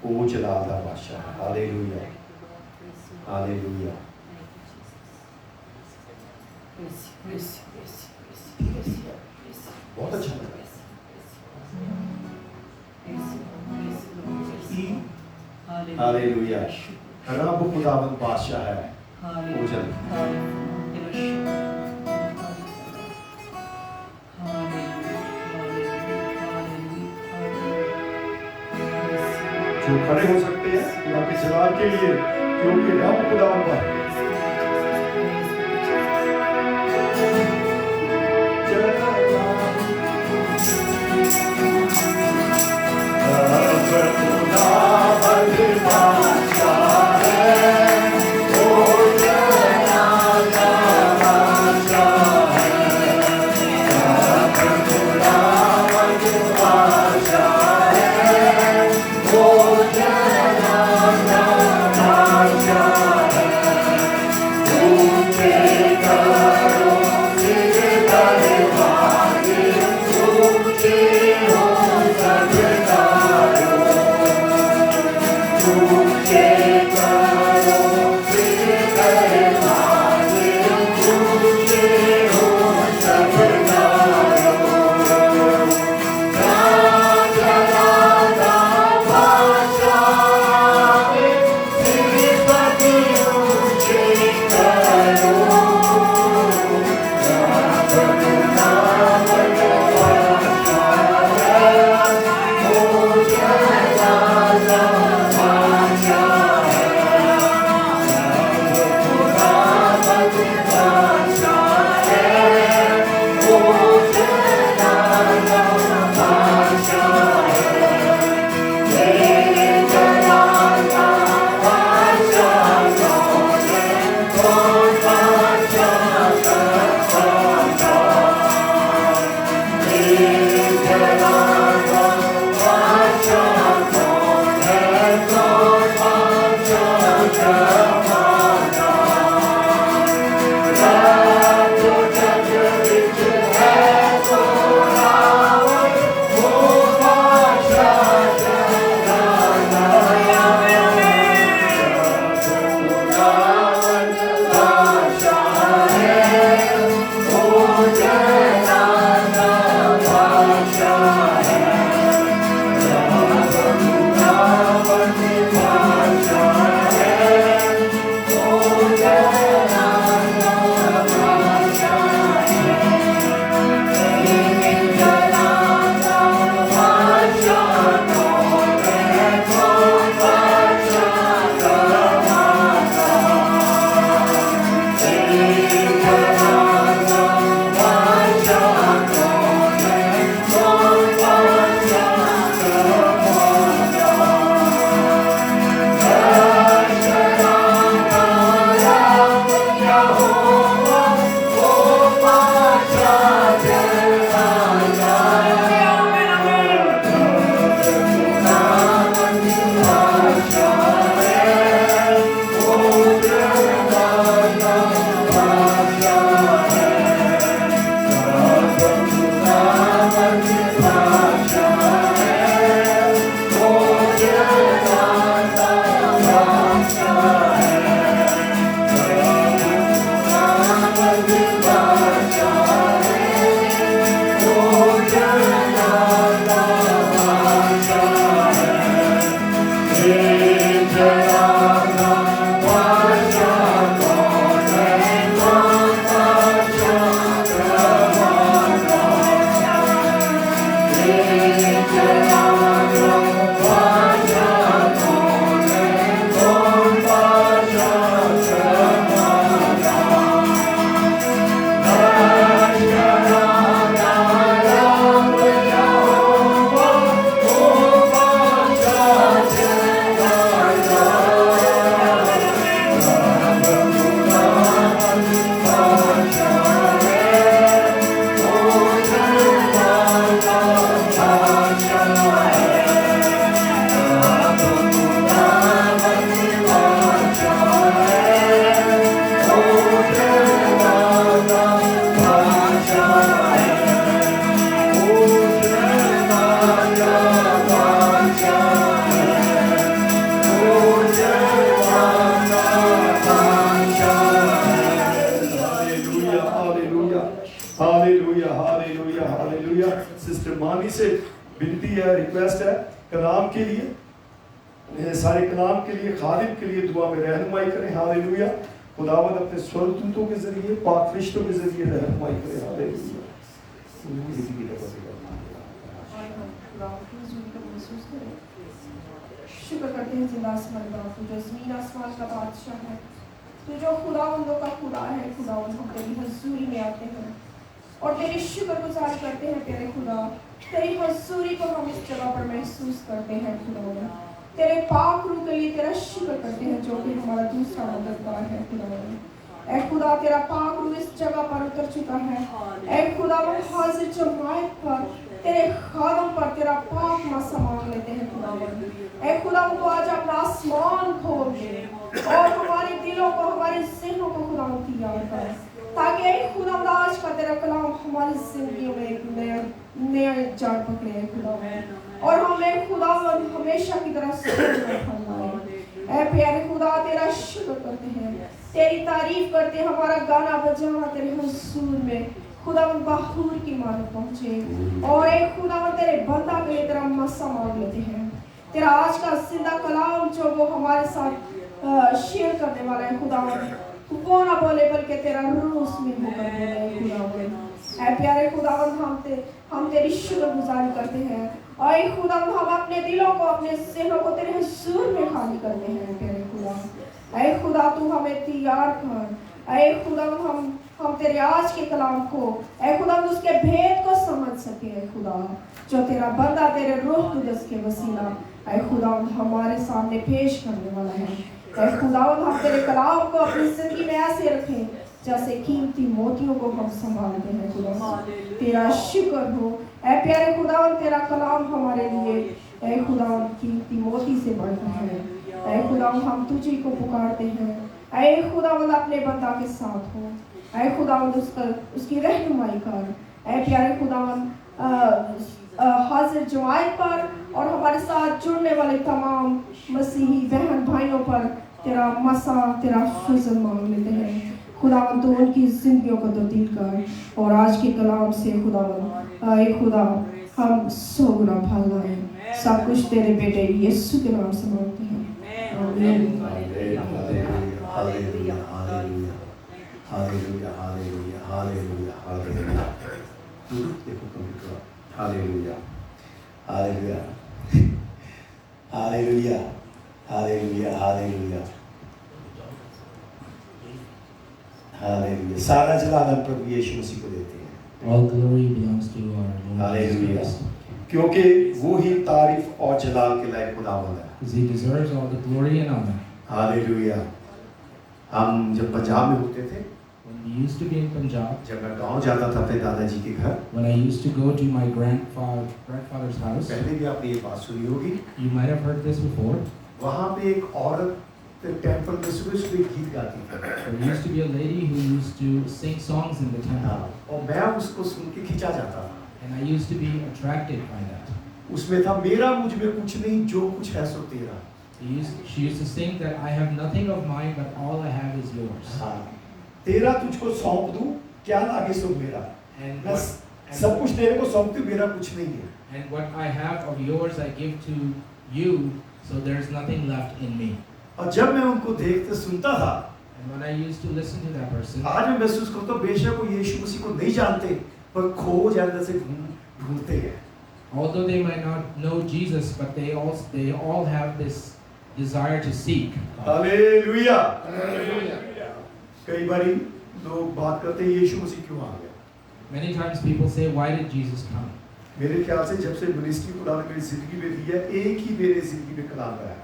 ओ जलाल दा बादशाह है। Hallelujah, hallelujah. बहुत अच्छा लगा। हालेलुया। रब खुदावंद बादशाह है, ओ जो खड़े हो सकते हैं खुदा के जलाल के लिए, क्योंकि रब खुदावंद है। हालेलुया। सिस्टर मानी से विनती है, रिक्वेस्ट है कलाम के लिए, सारे कलाम के लिए, खालिद के लिए दुआ में रहनुमाई करें। हालेलुया। खुदावंद अपने स्वर्गदूतों के जरिए, पाक फरिश्तों के जरिए रहनुमाई करें। हालेलुया। शुक्र करते हैं जिंदा आसमान बापू, जो ज़मीन आसमान का बादशाह है, तो जो खुदावंदों का खुदा है। खुदावंद हम तेरी हजूरी में आते हैं और तेरी शुक्रगुजारी करते हैं। तेरे खुदा, तेरी हजूरी को हम इस जगह पर महसूस करते हैं। खुदावंद तेरे पाक रूह के लिए तेरा शुक्र करते हैं, जो कि हमारा दूसरा मददगार है। खुदावंद ऐ खुदा, तेरा पाक रूह इस जगह पर उतर चुका है। ऐ खुदावंद हाजिर जमात पर, तेरे खादम पर तेरा पाक मसा मांग लेते हैं। खुदावंद ऐ खुदावंद आज अपना आसमान खोल दे और हमारे दिलों को, हमारे ज़हनों को खुदावंद तैयार कर, ताकि ऐ खुदावंद आज का तेरा कलाम हमारी जिंदगियों में एक नया जाड़ पकड़े खुदावंद, और हमें खुदावंद हमेशा की तरह सुन। ऐ प्यारे खुदा, तेरा शुक्र करते हैं, तेरी तारीफ करते हैं। हमारा गाना बजाना तेरे हुजूर में खुदावंद बहूर की मानत पहुंचे, और एक खुदावंद तेरे बंदा के लिए तेरा मसा मांग लेते हैं। तेरा आज का जिंदा कलाम जो वो हमारे साथ शेयर करने वाला है खुदावंद, वो ना बोले बल्कि तेरा रूह उसमें होकर बोले। खुदावंद ऐ प्यारे खुदावंद, हम तेरी शुक्रगुजारी करते हैं, और ऐ खुदावंद हम अपने दिलों को, अपने ज़हनों को तेरे हुजूर में खाली करते हैं। प्यारे खुदा, ऐ खुदा तू हमें तैयार कर। ऐ खुदावंद हम तेरे आज के कलाम को, ऐ खुदावंद उसके भेद को समझ सके। खुदा, जो तेरा बंदा तेरे रूह कुदस के वसीला ऐ खुदावंद हमारे सामने पेश करने वाला है। ऐ खुदावंद हम तेरे कलाम को अपनी जिंदगी में ऐसे रखें जैसे कीमती मोतियों को हम संभालते हैं। खुदा तेरा शुक्र हो। ऐ प्यारे खुदावंद, तेरा कलाम हमारे लिए ऐ खुदावंद कीमती मोती से बढ़ता है। ऐ खुदावंद हम तुझी को पुकारते हैं। ऐ खुदावंद अपने बंदा के साथ हो। ऐ खुदावंद उसकी रहनुमाई कर। ऐ प्यारे खुदावंद हाजिर जमात पर और हमारे साथ जुड़ने वाले तमाम मसीही बहन भाइयों पर तेरा मसा, तेरा फजल मांग लेते हैं। खुदावंद तो उनकी जिंदगियों को तब्दील कर, और आज के कलाम से खुदावंद ऐ खुदा हम 100 गुना फल लाएं। सब कुछ तेरे बेटे यीशु के नाम से मांगते हैं। आमीन। Hallelujah, hallelujah, hallelujah, hallelujah, hallelujah, hallelujah. देखो कभी hallelujah, hallelujah, hallelujah, hallelujah, hallelujah, hallelujah. सारा जलाल हम प्रभु यीशु मसीह को देते हैं। All glory belongs to our Lord hallelujah, Jesus Christ. क्योंकि वो ही तारीफ और जलाल के लायक खुदावंद है। Because he deserves all the glory and honor. Hallelujah. हम जब पंजाब में होते थे, When we used to be in Punjab, जब मैं गांव जाता था अपने दादाजी के घर, when I used to go to my grandfather's house, पहले भी आपने ये बात सुनी होगी, you might have heard this before. वहाँ पे एक औरत टेम्पल में सुबह सुबह गीत गाती थी। There used to be a lady who used to sing songs in the temple, और मैं उसको सुन के खींचा जाता था। and I used to be attracted by that. उसमें था, मेरा मुझ में कुछ नहीं, जो कुछ है सो तेरा। She used to sing that I have nothing of mine, but all I have is yours. हाँ, तेरा तुझको सौंप दूं, क्या लागे सो मेरा। And मैं what, सब कुछ तेरे को सौंप दूं, मेरा कुछ नहीं है। and what I have of yours I give to you, so there's nothing left in me. और जब मैं उनको देखते सुनता था, And when I used to listen to that person, आज मैं महसूस करता हूँ बेशक वो यीशु मसीह को नहीं जानते, पर खोज अंदर से ढूंढते हैं। although they might not know Jesus, but they all have this desire to seek. Hallelujah. कई बारी लोग बात करते हैं यीशु मसीह क्यों आ गया। Many times people say, why did Jesus come? मेरे ख्याल से जब से मिनिस्ट्री खुदा ने मेरी जिंदगी में दी है, एक ही मेरे जिंदगी में कलाम आया,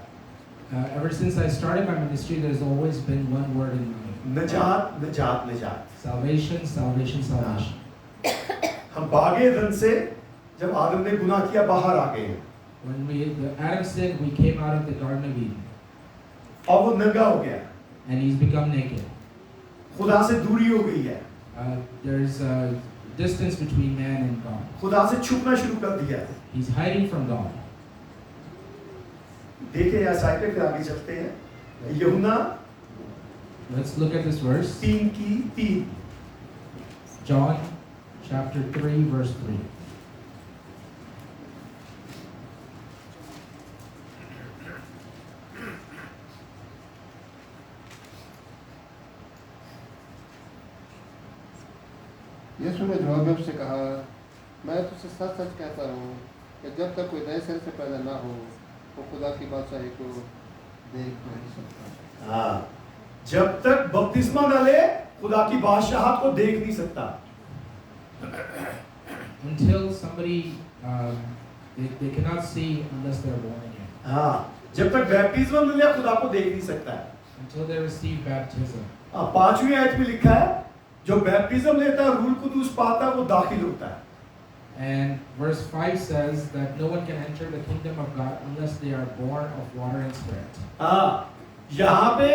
Ever since I started my ministry, there's always been one word in mind: नजात, नजात, नजात। salvation, salvation, salvation. हम भागे धन से, जब आदम ने गुनाह किया बाहर आ गए हैं, When Adam sinned, we came out of the Garden of Eden, और वो नंगा हो गया, and he's become naked. खुदा से दूरी हो गई है, There's a distance between man and God. खुदा से छुपना शुरू कर दिया है। He's hiding from God. देखें यहाँ साइड पे, फिर आगे चलते हैं। यूहन्ना Let's look at this verse. 3:3। John chapter 3, verse 3. यीशु ने जवाब में उससे कहा, मैं तुझसे सच सच कहता हूँ कि जब तक कोई नए सिर से पैदा ना हो वो खुदा की बादशाही को देख नहीं सकता। हाँ, जब तक बपतिस्मा न ले खुदा की बादशाहत को देख नहीं सकता। Until somebody, they cannot see unless they're born again. हाँ, जब तक बैप्टिज्म न ले खुदा को देख नहीं सकता है। Until they receive baptism. 5वीं आयत में लिखा है, जो बैप्टिज्म लेता है रूह कुदूस पाता है वो दाखिल होता है। And verse 5 says that no one can enter the kingdom of God unless they are born of water and spirit. हाँ, यहाँ पे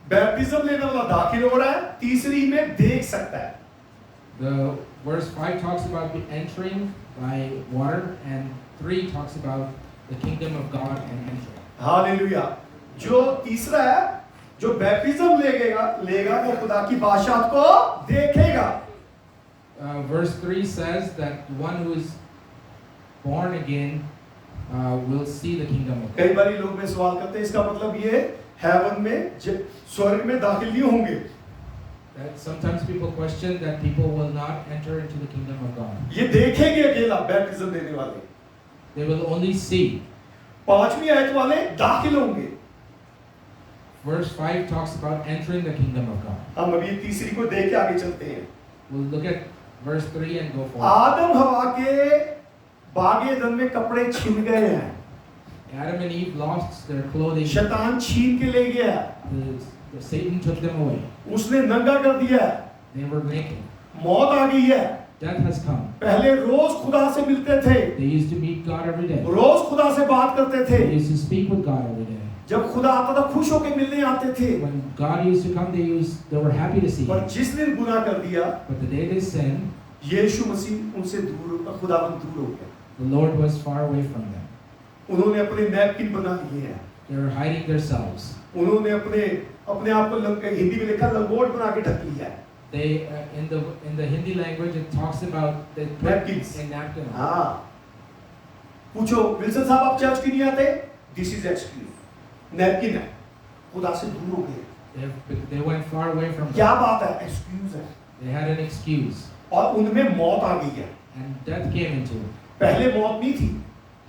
बैप्टिज्म लेने वाला दाखिल हो रहा है, तीसरी में देख सकता है। The verse 5 talks about entering by water, and 3 talks about the kingdom of God and entering. Hallelujah. जो तीसरा है, जो बैप्टिज्म लेगा वो खुदा की बादशाहत को देखेगा। Verse 3 says that the one who is born again will see the kingdom of God. कई बार लोग में सवाल करते हैं, इसका मतलब ये हेवन में स्वर्ग में दाखिल नहीं होंगे। That sometimes people question that people will not enter into the kingdom of God. ये देखेंगे अकेला बैप्टिज्म देने वाले। They will only see. 5वीं आयत वाले दाखिल होंगे। Verse 5 talks about entering the kingdom of God. हम अभी तीसरी को देख के आगे चलते हैं। We'll look at verse 3 and go forward. आदम हवा के बागे एदन में कपड़े छीन गए हैं। Adam and Eve lost their clothing. शैतान छीन के ले गया। The Satan took them away. उसने नंगा कर दिया। They were naked. मौत आ गई है। Death has come. पहले रोज खुदा से मिलते थे। They used to meet God every day. रोज खुदा से बात करते थे। They used to speak with God every day. जब खुदा आता था खुश होकर मिलने आते थे। When God used to come, they were happy to see पर Him. जिस दिन गुनाह कर दिया, But the day they sinned, यीशु मसीह उनसे दूर, खुदावंद दूर हो गया। the Lord was far away from them. उन्होंने अपने नैपकिन बना लिए हैं। They were hiding themselves. उन्होंने अपने आप को हिंदी में लिखा लंगोट बना के ढक लिया है। They in the Hindi language it talks about they put Napkins. a napkin on. हाँ, पूछो विल्सन साहब आप चर्च क्यों नहीं आते? This is excuse, नैपकिन है, खुदा से दूर हो गए। They went far away from क्या God. बात है? Excuse है। They had an excuse, और उनमें मौत आ गई है। and death came into it. पहले मौत नहीं थी।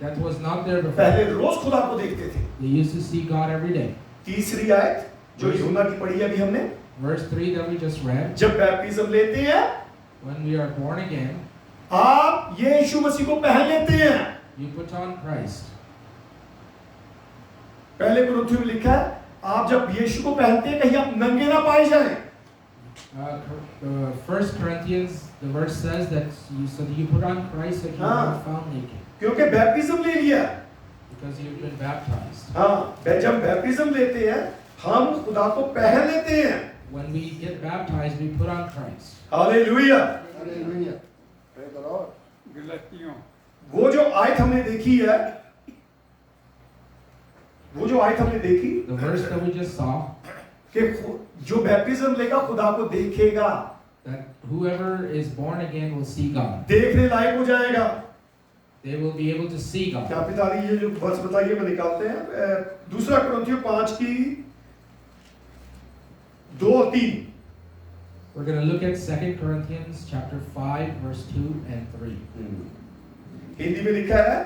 Death was not there before. पहले रोज खुदा को देखते थे। They used to see God every day. तीसरी आयत जो यूहन्ना की पढ़ी है अभी हमने, Verse 3 that we just read, जब बैप्टिज्म लेते हैं when we are born again, आप यीशु मसीह को पहन लेते हैं। you put on Christ. पहले कुरिन्थियों में लिखा है, आप जब यीशु को पहनते हैं कहीं आप नंगे ना पाए जाएं। 1 Corinthians, the verse says that you put on Christ that you are not found naked, क्योंकि बैप्टिज्म ले लिया। because you've been baptized. हाँ, जब बैप्टिज्म लेते हैं हम खुदा को पहन लेते हैं। When we get baptized, we put on Christ. Hallelujah. Hallelujah. Praise the Lord. गलतियों वो जो आयत हमने देखी है, वो जो आयत हमने देखी The verse that we just saw, कि जो बैप्टिज्म लेगा खुदा को देखेगा, that whoever is born again will see God. देखने लायक हो जाएगा। They will be able to see God. क्या पिताजी ये जो वर्ष बताइए मैं निकालते हैं, दूसरा कुरिन्थियों 5 की 2 और 3। We're going to look at 2 Corinthians chapter 5 verse 2 and 3. Hindi में लिखा है,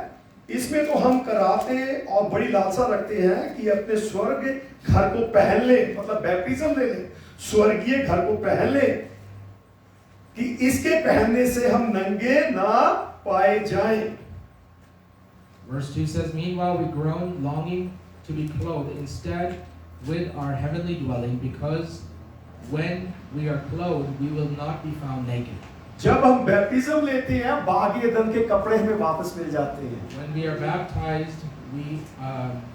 इसमें तो हम कराते और बड़ी लालसा रखते हैं कि अपने स्वर्ग घर को पहन ले, मतलब बैप्टिज्म ले ले, स्वर्गीय घर को पहन ले, कि इसके पहनने से हम नंगे ना पाए जाएं। Verse 2 says, meanwhile we groan, longing to be clothed instead with our heavenly dwelling, because when we are clothed, we will not be found naked. जब हम बैप्टिज्म लेते हैं बागे एदन के कपड़े हमें वापस मिल जाते हैं। When we are baptized, we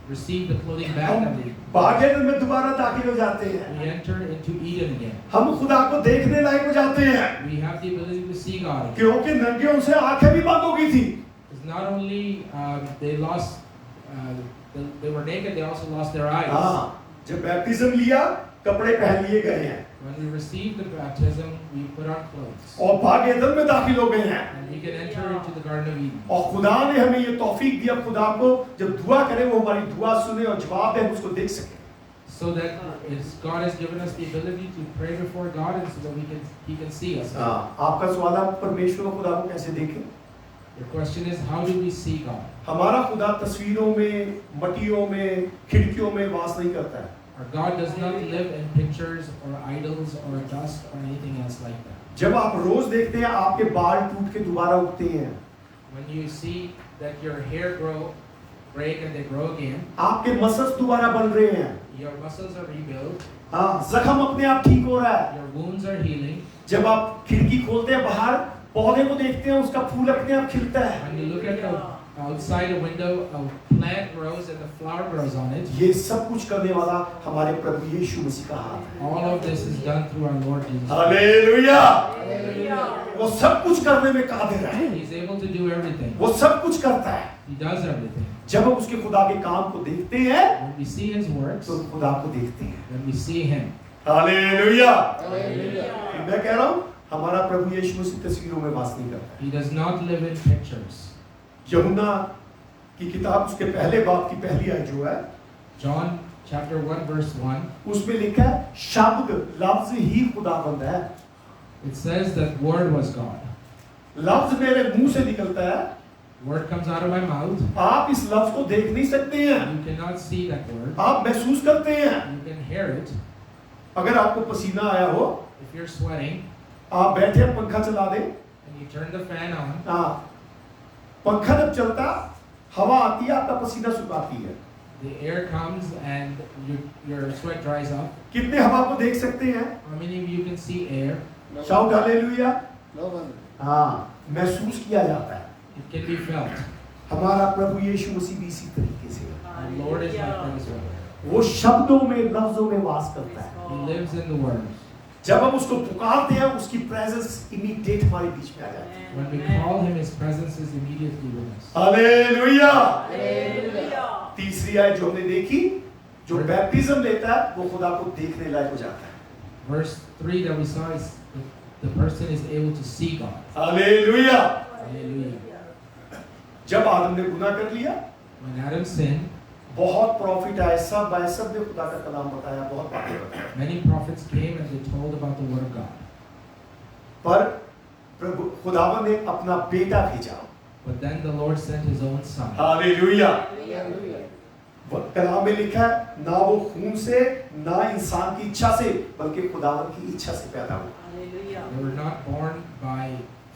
receive the clothing back that we बागे एदन में दोबारा दाखिल हो जाते हैं। We enter into Eden again. हम खुदा को देखने लायक हो जाते हैं, We have the ability to see God again. क्योंकि नंगे उनसे आंखें भी बंद हो गई थी। Because not only they lost, they were naked, they also lost their eyes. हाँ, जब बैप्टिज्म लिया कपड़े पहन लिए गए हैं When we receive the baptism, we put on clothes. और बागे एदन में दाखिल हो गए हैं। And we can enter into the Garden of Eden. और खुदा ने हमें ये तौफीक दिया, खुदा को जब दुआ करें वो हमारी दुआ सुने और जवाब दे, हम उसको देख सके। So that God has given us the ability to pray before God, and so that He can see us. आपका सवाल है परमेश्वर खुदा को कैसे देखें? Your question is, how do we see God? हमारा खुदा तस्वीरों में, मटियों में, खिड़कियों में वास नहीं करता है। Our God does not live in pictures or idols or dust or anything else like that. जब आप रोज देखते हैं आपके बाल टूट के दोबारा उगते हैं, When you see that your hair break and they grow again, आपके मसल्स दोबारा बन रहे हैं, your muscles are rebuilt, हाँ, जख्म अपने आप ठीक हो रहा है। your wounds are healing. जब आप खिड़की खोलते हैं बाहर पौधे को देखते हैं, उसका फूल अपने आप खिलता है। When you look at the outside a window, a plant grows and the flower grows on it. ये सब कुछ करने वाला हमारे प्रभु यीशु मसीह का हाथ है। All of this is done through our Lord Jesus. Hallelujah! वो सब कुछ करने में कादिर है। He's able to do everything. वो सब कुछ करता है। He does everything. जब हम उसके खुदा के काम को देखते हैं, When we see His works, तो खुदा को देखते हैं। when we see Him, hallelujah! मैं कह रहा हूँ हमारा प्रभु यीशु मसीह तस्वीरों में वास नहीं करता है। He does not live in pictures. यूहन्ना की किताब उसके पहले बाब की पहली आयत जो है, John chapter 1 verse 1, उसमें लिखा है शब्द लफ्ज ही खुदाबंद है। it says that word was God. लफ्ज मेरे मुंह से निकलता है, Word comes out of my mouth. आप इस लफ्ज को देख नहीं सकते हैं, You cannot see that word. आप महसूस करते हैं। You can hear it. अगर आपको पसीना आया हो, If you're sweating आप बैठे पंखा चला दें, and you turn the fan on, हाँ, पंखा जब चलता हवा आती है, आपका पसीना सुखाती है। the air comes and your sweat dries up. कितने हवा को देख सकते हैं? How many of you can see air? Shout hallelujah! No one. हाँ, महसूस किया जाता है। It can be felt. हमारा प्रभु यीशु मसीह भी इसी तरीके से है। Our Lord is like that as well. वो शब्दों में, लफ्जों में वास करता है। He lives in the words. जब हम उसको पुकारते हैं, उसकी प्रेजेंस इमीडिएट हमारे बीच में आ जाती है। When we call Him, His presence is immediately with us. Hallelujah! तीसरी आयत जो हमने देखी, जो बैप्टिज्म लेता है, वो खुदा को देखने लायक हो जाता है। Verse 3 that we saw is the person is able to see God. Hallelujah! Hallelujah. जब आदम ने गुनाह कर लिया, When Adam sinned, बहुत प्रॉफिट आए, सब आए, सब ने खुदा का कलाम बताया, बहुत बातें बताई। many prophets came and they told about the word of God. पर प्रभु खुदावन ने अपना बेटा भेजा। But then the Lord sent His own Son. Hallelujah! कलाम में लिखा है, ना वो खून से, ना इंसान की इच्छा से, बल्कि खुदावन की इच्छा से पैदा हुआ। They were not born by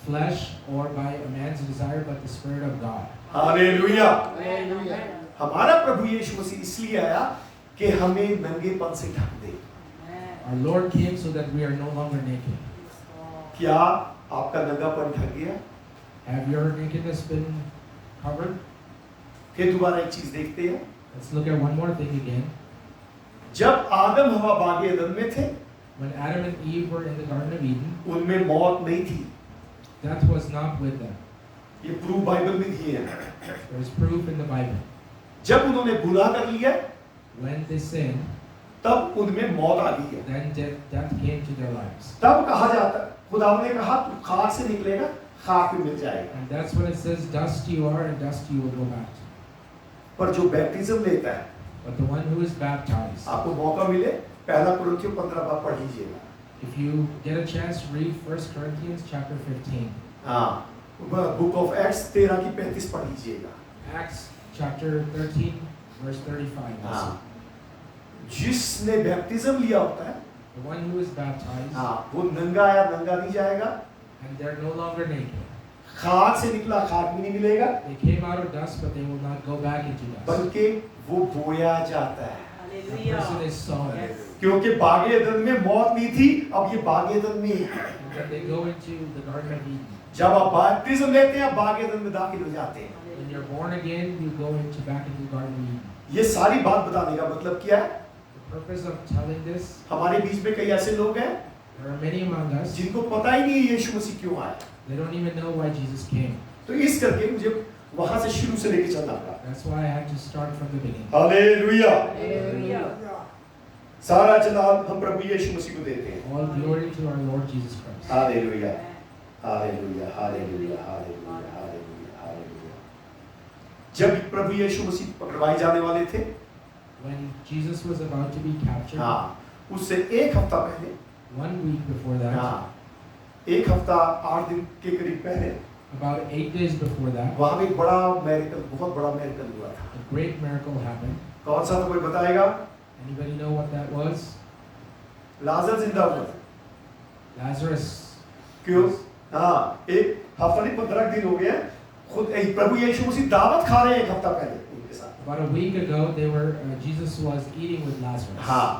flesh or by a man's desire, but the Spirit of God. Hallelujah! हमारा प्रभु यीशु मसीह इसलिए आया कि हमें नंगेपन से ढक दे। Our Lord came so that we are no longer naked. क्या आपका नंगापन ढक गया? Have your nakedness been covered? फिर दोबारा एक चीज देखते हैं। Let's look at one more thing again. जब आदम हवा बागे एदन में थे, When Adam and Eve were in the Garden of Eden, उनमें मौत नहीं थी। death was not with them. ये प्रूफ बाइबल में दिए हैं। There is proof in the Bible. जब उन्होंने गुनाह कर लिया, When they sinned, तब उनमें मौत आ गई है। then death came to their lives. तब कहा जाता, खुदा ने कहा तू खाक से निकलेगा, खाक में मिल जाएगा। And that's when it says, dust you are and dust you will go back to. पर जो बैप्टिज्म लेता है, But the one who is baptized, आपको मौका मिले, पहला कुरिन्थियों 15 बार पढ़ लीजिएगा। if you get a chance to read 1 Corinthians chapter 15, हाँ, बुक ऑफ एक्ट्स 13 की 35 पढ़ लीजिएगा। Acts chapter 13 verse 35. हाँ, जिसने बैप्टिज्म लिया होता है, The one who is baptized, हाँ, वो नंगा या नंगा नहीं जाएगा, and they're no longer naked. खाक से निकला खाक में नहीं मिलेगा, They came out of dust, but they will not go back into dust. बल्कि वो बोया जाता है। The person is sown. क्योंकि बागे एदन में मौत नहीं थी, अब ये बागे एदन में है। And then they go into the Garden of Eden. जब आप बैप्टिज्म लेते हैं, बागे एदन में दाखिल हो जाते हैं। When you're born again, you go back into the Garden of Eden. ये सारी बात बताने का मतलब क्या है? The purpose of telling this, हमारे बीच में कई ऐसे लोग हैं there are many among us, जिनको पता ही नहीं है यीशु मसीह क्यों आया। they don't even know why Jesus came. तो इस करके मुझे वहां से शुरू से लेके चलना पड़ा। That's why I had to start from the beginning. Hallelujah! सारा जलाल हम प्रभु यीशु मसीह को देते हैं। All glory to our Lord Jesus Christ. Hallelujah! Hallelujah! Hallelujah! Hallelujah! Hallelujah! Hallelujah! जब प्रभु यीशु मसीह पकड़वाए जाने वाले थे, when Jesus was about to be captured, हाँ, उससे एक हफ्ता पहले, 1 week before that, हाँ, एक हफ्ता 8 दिन के करीब पहले, about 8 days before that, वहाँ पे एक बड़ा मेरिकल, बहुत बड़ा मेरिकल हुआ था। a great miracle happened. कौन सा तो कोई बताएगा? Anybody know what that was? लाजर जिंदा हुआ था। Lazarus. क्यों? हाँ, एक हफ्ता नहीं 15 दिन हो गए हैं, खुद प्रभु यीशु मसीह दावत खा रहे हैं एक हफ्ता पहले उनके साथ। About a week ago, Jesus was eating with Lazarus. हाँ,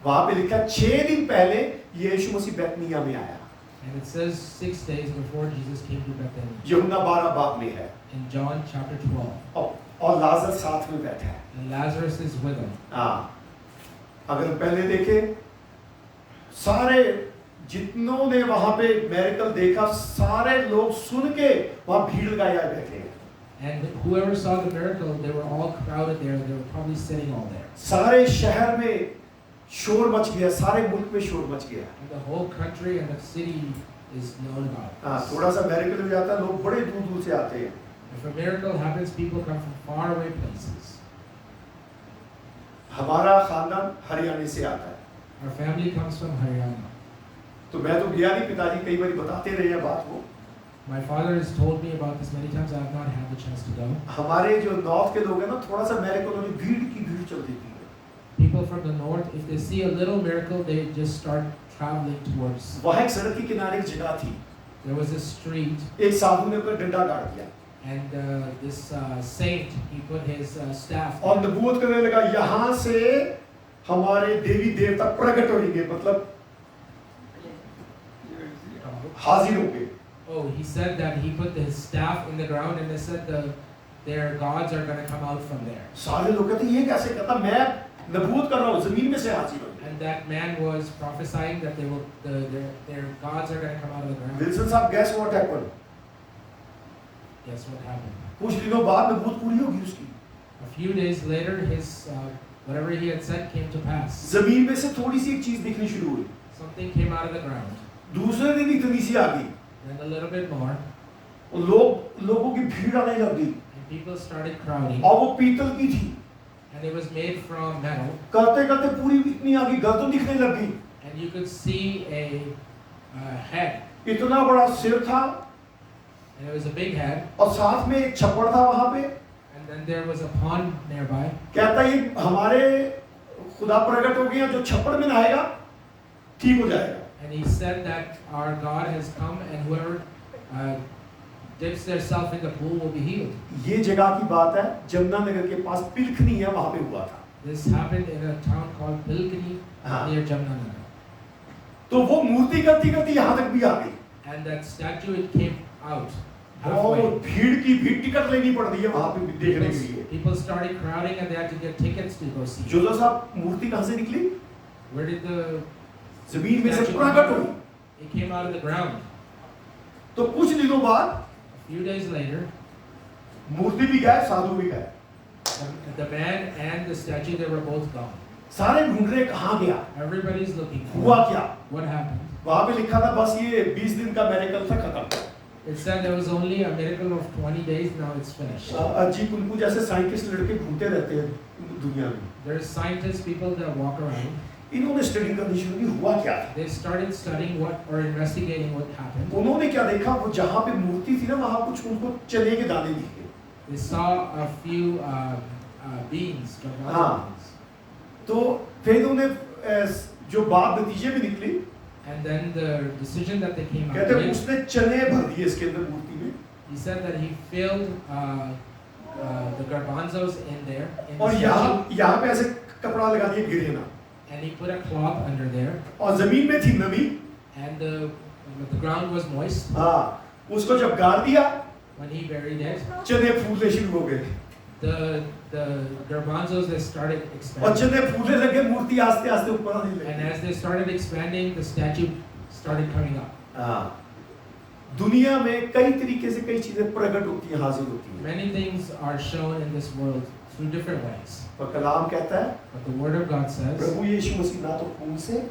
वहाँ पे लिखा 6 दिन पहले यीशु मसीह बैतनिया में आया। And it says 6 days before Jesus came to Bethany. यूहन्ना 12 बाब में है। In John chapter 12. और लाजर साथ में बैठा है। And Lazarus is with him. हाँ, अगर पहले देखें, सारे जितनों ने वहाँ पे मेरिकल देखा, सारे लोग सुन के वहाँ भीड़ लगाए बैठे हैं। And whoever saw the miracle, they were all crowded there. They were probably sitting all there. सारे शहर में शोर मच गया, सारे मुल्क में शोर मच गया। And the whole country and the city is known about it. हाँ, थोड़ा सा मेरिकल हो जाता है, लोग बड़े दूर दूर से आते हैं। If a miracle happens, people come from faraway places. हमारा खानदान हरियाणा से आता है। Our family comes from Haryana. तो मैं तो गया नहीं, पिताजी कई बार बताते रहे हैं बात को। My father has told me about this many times. I have not had the chance to go. हमारे जो नॉर्थ के लोग हैं ना, थोड़ा सा मेरिकल होने भीड़ की भीड़ चल देती है। People from the north, if they see a little miracle, they just start traveling towards. वहाँ एक सड़क के किनारे एक जगह थी। There was a street. एक साधु ने अपना डंडा गाड़ दिया। And this saint, he put his staff. और नबूवत करने लगा, यहाँ से हमारे देवी देवता प्रकट होंगे, मतलब हाजिर होंगे। Oh, he said that he put his staff in the ground and they said their gods are going to come out from there. सारे लोग कहते ये कैसे करता, मैं नबूवत कर रहा हूँ, जमीन में से हाजिर होंगे। And that man was prophesying that their gods are going to come out of the ground. Wilson साहब, guess what happened? Yes, what happened? कुछ दिनों बाद नबूवत पूरी होगी उसकी। A few days later, his whatever he had said came to pass. जमीन में से थोड़ी सी एक चीज दिखनी शुरू हुई। Something came out of the ground. दूसरे दिन इतनी सी आ गई। Then a little bit more. और लोगों की भीड़ आने लग गई। And people started crowding. और वो पीतल की थी। And it was made from metal. करते करते पूरी इतनी आ गई, गर्दन दिखने लग गई। And you could see a head. इतना बड़ा सिर था। And it was a big head. और साथ में एक छप्पड़ था वहाँ पे। And then there was a pond nearby. कहता ये हमारे खुदा प्रकट हो गया, जो छप्पड़ में नहाएगा ठीक हो जाएगा। And he said that our God has come and whoever dips themselves in the pool will be healed. ये जगह की बात है, जमुनानगर के पास पिलखनी है, वहाँ पे हुआ था। This happened in a town called Pilkani near Jamnanagar. तो वो मूर्ति करती करती यहाँ तक भी आ गई। And that statue, it came out और halfway. भीड़ की भीड़ टिकट लेनी पड़ती है वहाँ पे देखने के लिए। People started crowding and they had to get tickets to go see. Jodha साहब, मूर्ति कहाँ से निकली? Where did the जमीन में से statue प्रकट come हुई। from? It came out of the ground. तो कुछ दिनों बाद A few days later, मूर्ति भी गए, साधु भी गए। the man and the statue, they were both gone. सारे ढूंढ रहे कहाँ गया, Everybody's looking for हुआ it. क्या? What happened? वहाँ पे लिखा था बस ये 20 दिन का मेरिकल था, खत्म। It said there was only a miracle of 20 days, now it's finished. अजीब उनको जैसे साइंटिस्ट लड़के घूमते रहते हैं दुनिया में। There's scientists, people that walk around. इन्होंने स्टडी करनी शुरू की, हुआ क्या था? They started studying what or investigating what happened. उन्होंने क्या देखा, वो जहाँ पे मूर्ति थी ना, वहाँ कुछ उनको चने के दाने दिखे। They saw a few beans. हाँ। तो फिर उन्हें जो बात नतीजे में निकली, And then the decision that they came out कहते with, उसने चने भर दिए इसके अंदर मूर्ति में। he said that he filled the garbanzos in there. In the और statue, यहाँ पे ऐसे कपड़ा लगा दिया, गिरे ना। and he put a cloth under there. और जमीन में थी नमी। And the ground was moist. हाँ, उसको जब गाड़ दिया, When he buried it, चने फूलने शुरू हो गए। the garbanzos, they started और expanding. चने फूलने लगे, मूर्ति आस्ते आस्ते ऊपर आने And लगी। as they started expanding, the statue started coming up. हाँ, दुनिया में कई तरीके से कई चीजें प्रकट होती हैं, हाजिर होती हैं। Many things are shown in this world through different ways. और कलाम कहता है, But the Word of God says प्रभु यीशु मसीह ना तो खून से,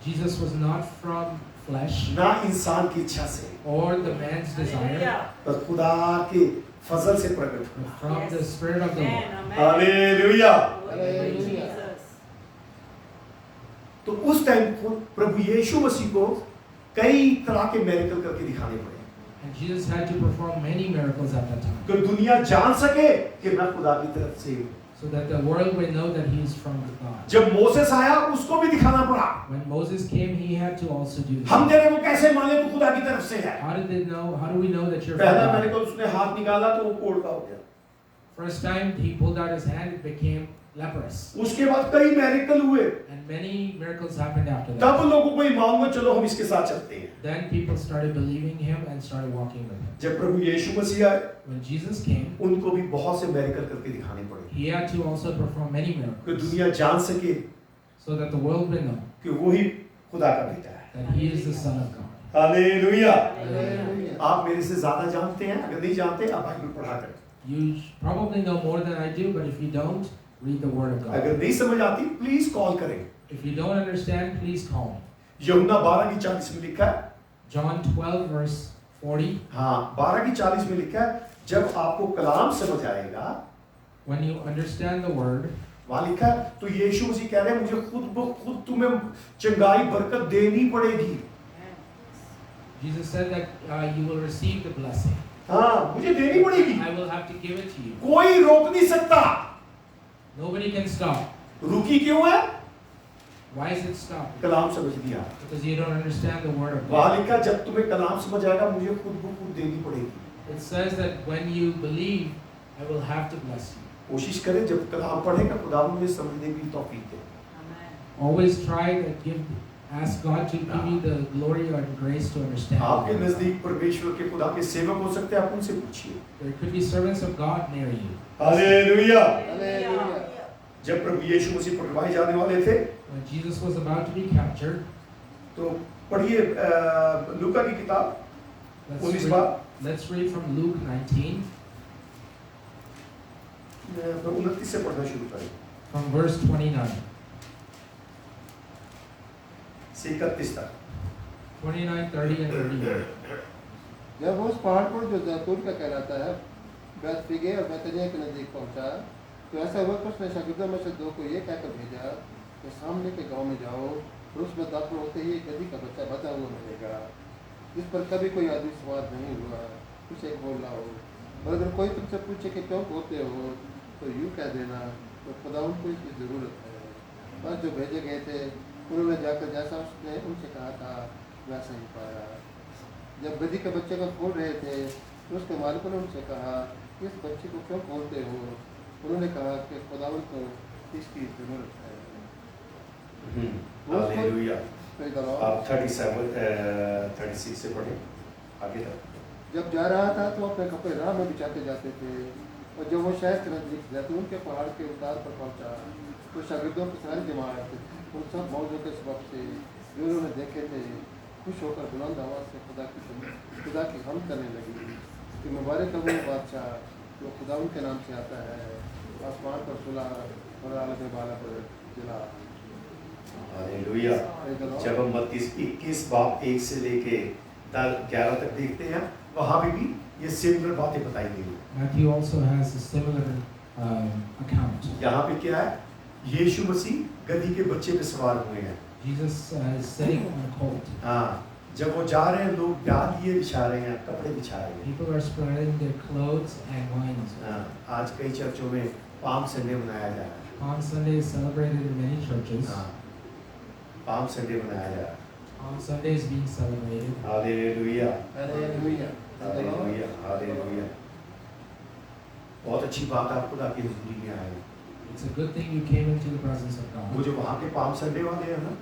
Jesus was not from flesh ना इंसान की इच्छा से, or the man's desire, पर खुदा के फजल से प्रकट but हुआ। from the Spirit of the Lord. Hallelujah. Hallelujah. तो उस टाइम प्रभु यीशु मसीह को कई तरह के मेरिकल करके दिखाने पड़े, And Jesus had to perform many miracles at that time, कि दुनिया जान सके कि मैं खुदा की तरफ से हूँ। so that the world will know that he is from God. जब मोसेस आया उसको भी दिखाना पड़ा, When Moses came, he had to also do हम this. तेरे को कैसे माने तू खुदा की तरफ से है। How did they know? How do we know that you're from पहला God? मैंने को उसने हाथ निकाला तो वो कोढ़ का हो गया, First time he pulled out his hand, it became leprous. उसके बाद कई मेरिकल हुए, And many miracles happened after तब that. लोगों को ईमान हुआ चलो हम इसके साथ चलते हैं। Then people started believing him and started walking with him. जब प्रभु यीशु मसीह आए When Jesus came, उनको भी बहुत से मेरिकल करके दिखाने पड़े, he had to also perform many कि miracles दुनिया जान सके so that the world will know कि वही खुदा का बेटा है। that he is the Son of God. Hallelujah. Hallelujah. आप मेरे से ज्यादा जानते हैं, अगर नहीं जानते आप बाइबल पढ़ा करें, You probably know more than I do, but if you don't, read the Word of God. अगर नहीं समझ आती प्लीज कॉल करें। If you don't understand, please call me. यूहन्ना 12:40 में लिखा है, John 12 verse 40. हाँ 12:40 में लिखा है, जब आपको कलाम समझ आएगा, When you understand the Word, वहां लिखा है, तो यीशु मसीह कह रहे हैं मुझे खुद ब खुद तुम्हें चंगाई बरकत देनी पड़ेगी। Jesus said that you will receive the blessing. हाँ मुझे देनी पड़ेगी, I will have to give it to you. कोई रोक नहीं सकता। Nobody can stop. रुकी क्यों है? Why is it stopped? कलाम समझ नहीं आ रहा। Because you don't understand the Word of God. वहां लिखा जब तुम्हें कलाम समझ आएगा मुझे खुद ब खुद देनी पड़ेगी। It says that when you believe, I will have to bless you. कोशिश करें जब कलाम पढ़ेगा खुदा मुझे समझने की तौफीक दे। Always try to ask God to give you the glory and grace to understand. आपके नजदीक परमेश्वर के खुदा के सेवक हो सकते हैं, आप उनसे पूछिए। There could be servants of God near you. Hallelujah. Hallelujah. जब प्रभु यीशु मसीह पकड़वाए जाने वाले थे When Jesus was about to be captured, तो पढ़िए लूका की किताब let's 19 read, bar let's read from Luke 19, 29 से पढ़ना शुरू करें from verse 29. से 31 तक। 29, 30, and 31. जब वो उस पहाड़ पर जो जैतून का कहलाता है बैतफगे और बैतनिया के नजदीक पहुंचा, तो ऐसा हुआ कि उसने शागिर्दों में से 2 को ये कहकर भेजा कि सामने के गांव में जाओ और उसमें दाखिल होते ही एक गधी का बच्चा बचा हुआ मिलेगा, जिस पर कभी कोई आदमी सवार नहीं हुआ, उसे बोल रहा हो, और अगर कोई तुमसे पूछे कि क्यों होते हो तो यूँ कह देना तो खुदा उनको इसकी ज़रूरत है। बस जो भेजे गए थे उन्होंने जाकर जैसा उसने उनसे कहा था वैसा ही पाया। जब गधी के बच्चे को खोल रहे थे तो उसके मालिकों ने उनसे कहा इस बच्चे को क्यों खोलते हो? उन्होंने कहा कि खुदावंद को इसकी ज़रूरत है। हालेलुया। Praise the Lord. आप 36 से पढ़ें आगे तक। जब जा रहा था तो अपने कपड़े राह में बिछाते जाते थे, और जब वो शहर के नजदीक जैतून के पहाड़ के उतार पर पहुंचा तो शागिर्दों की सारी जमात उन सब मौजों के सबब से जो उन्होंने देखे थे खुश होकर बुलंद आवाज़ से खुदा की हम करने लगी कि मुबारक है वो बादशाह जो खुदा उनके नाम से आता है, आसमान पर सुलह और आलम बाला पर जिला। हालेलुया। जब हम मत्ती 21 बाब 1 से लेके 11 तक देखते हैं वहां भी ये सिमिलर बातें बताई गई हैं। Matthew also has a similar account. यहाँ पे क्या है? यीशु मसीह गधी के बच्चे पे सवार हुए हैं। Jesus is sitting on a colt. हाँ, जब वो जा रहे हैं लोग डाल लिए बिछा रहे हैं, कपड़े बिछा रहे हैं। People are spreading their clothes and wines. हाँ, आज कई चर्चों में पाम संडे मनाया जा रहा है। Palm Sunday is celebrated in many churches. हाँ, पाम संडे मनाया जा रहा है। Palm Sunday is being celebrated. Hallelujah. Hallelujah. Hallelujah. Hallelujah. बहुत अच्छी बात है, आप खुदा की हुजूरी में आए। It's a good thing you came into the presence of वो God. जो वहाँ के पाम संडे वाले हैं ना,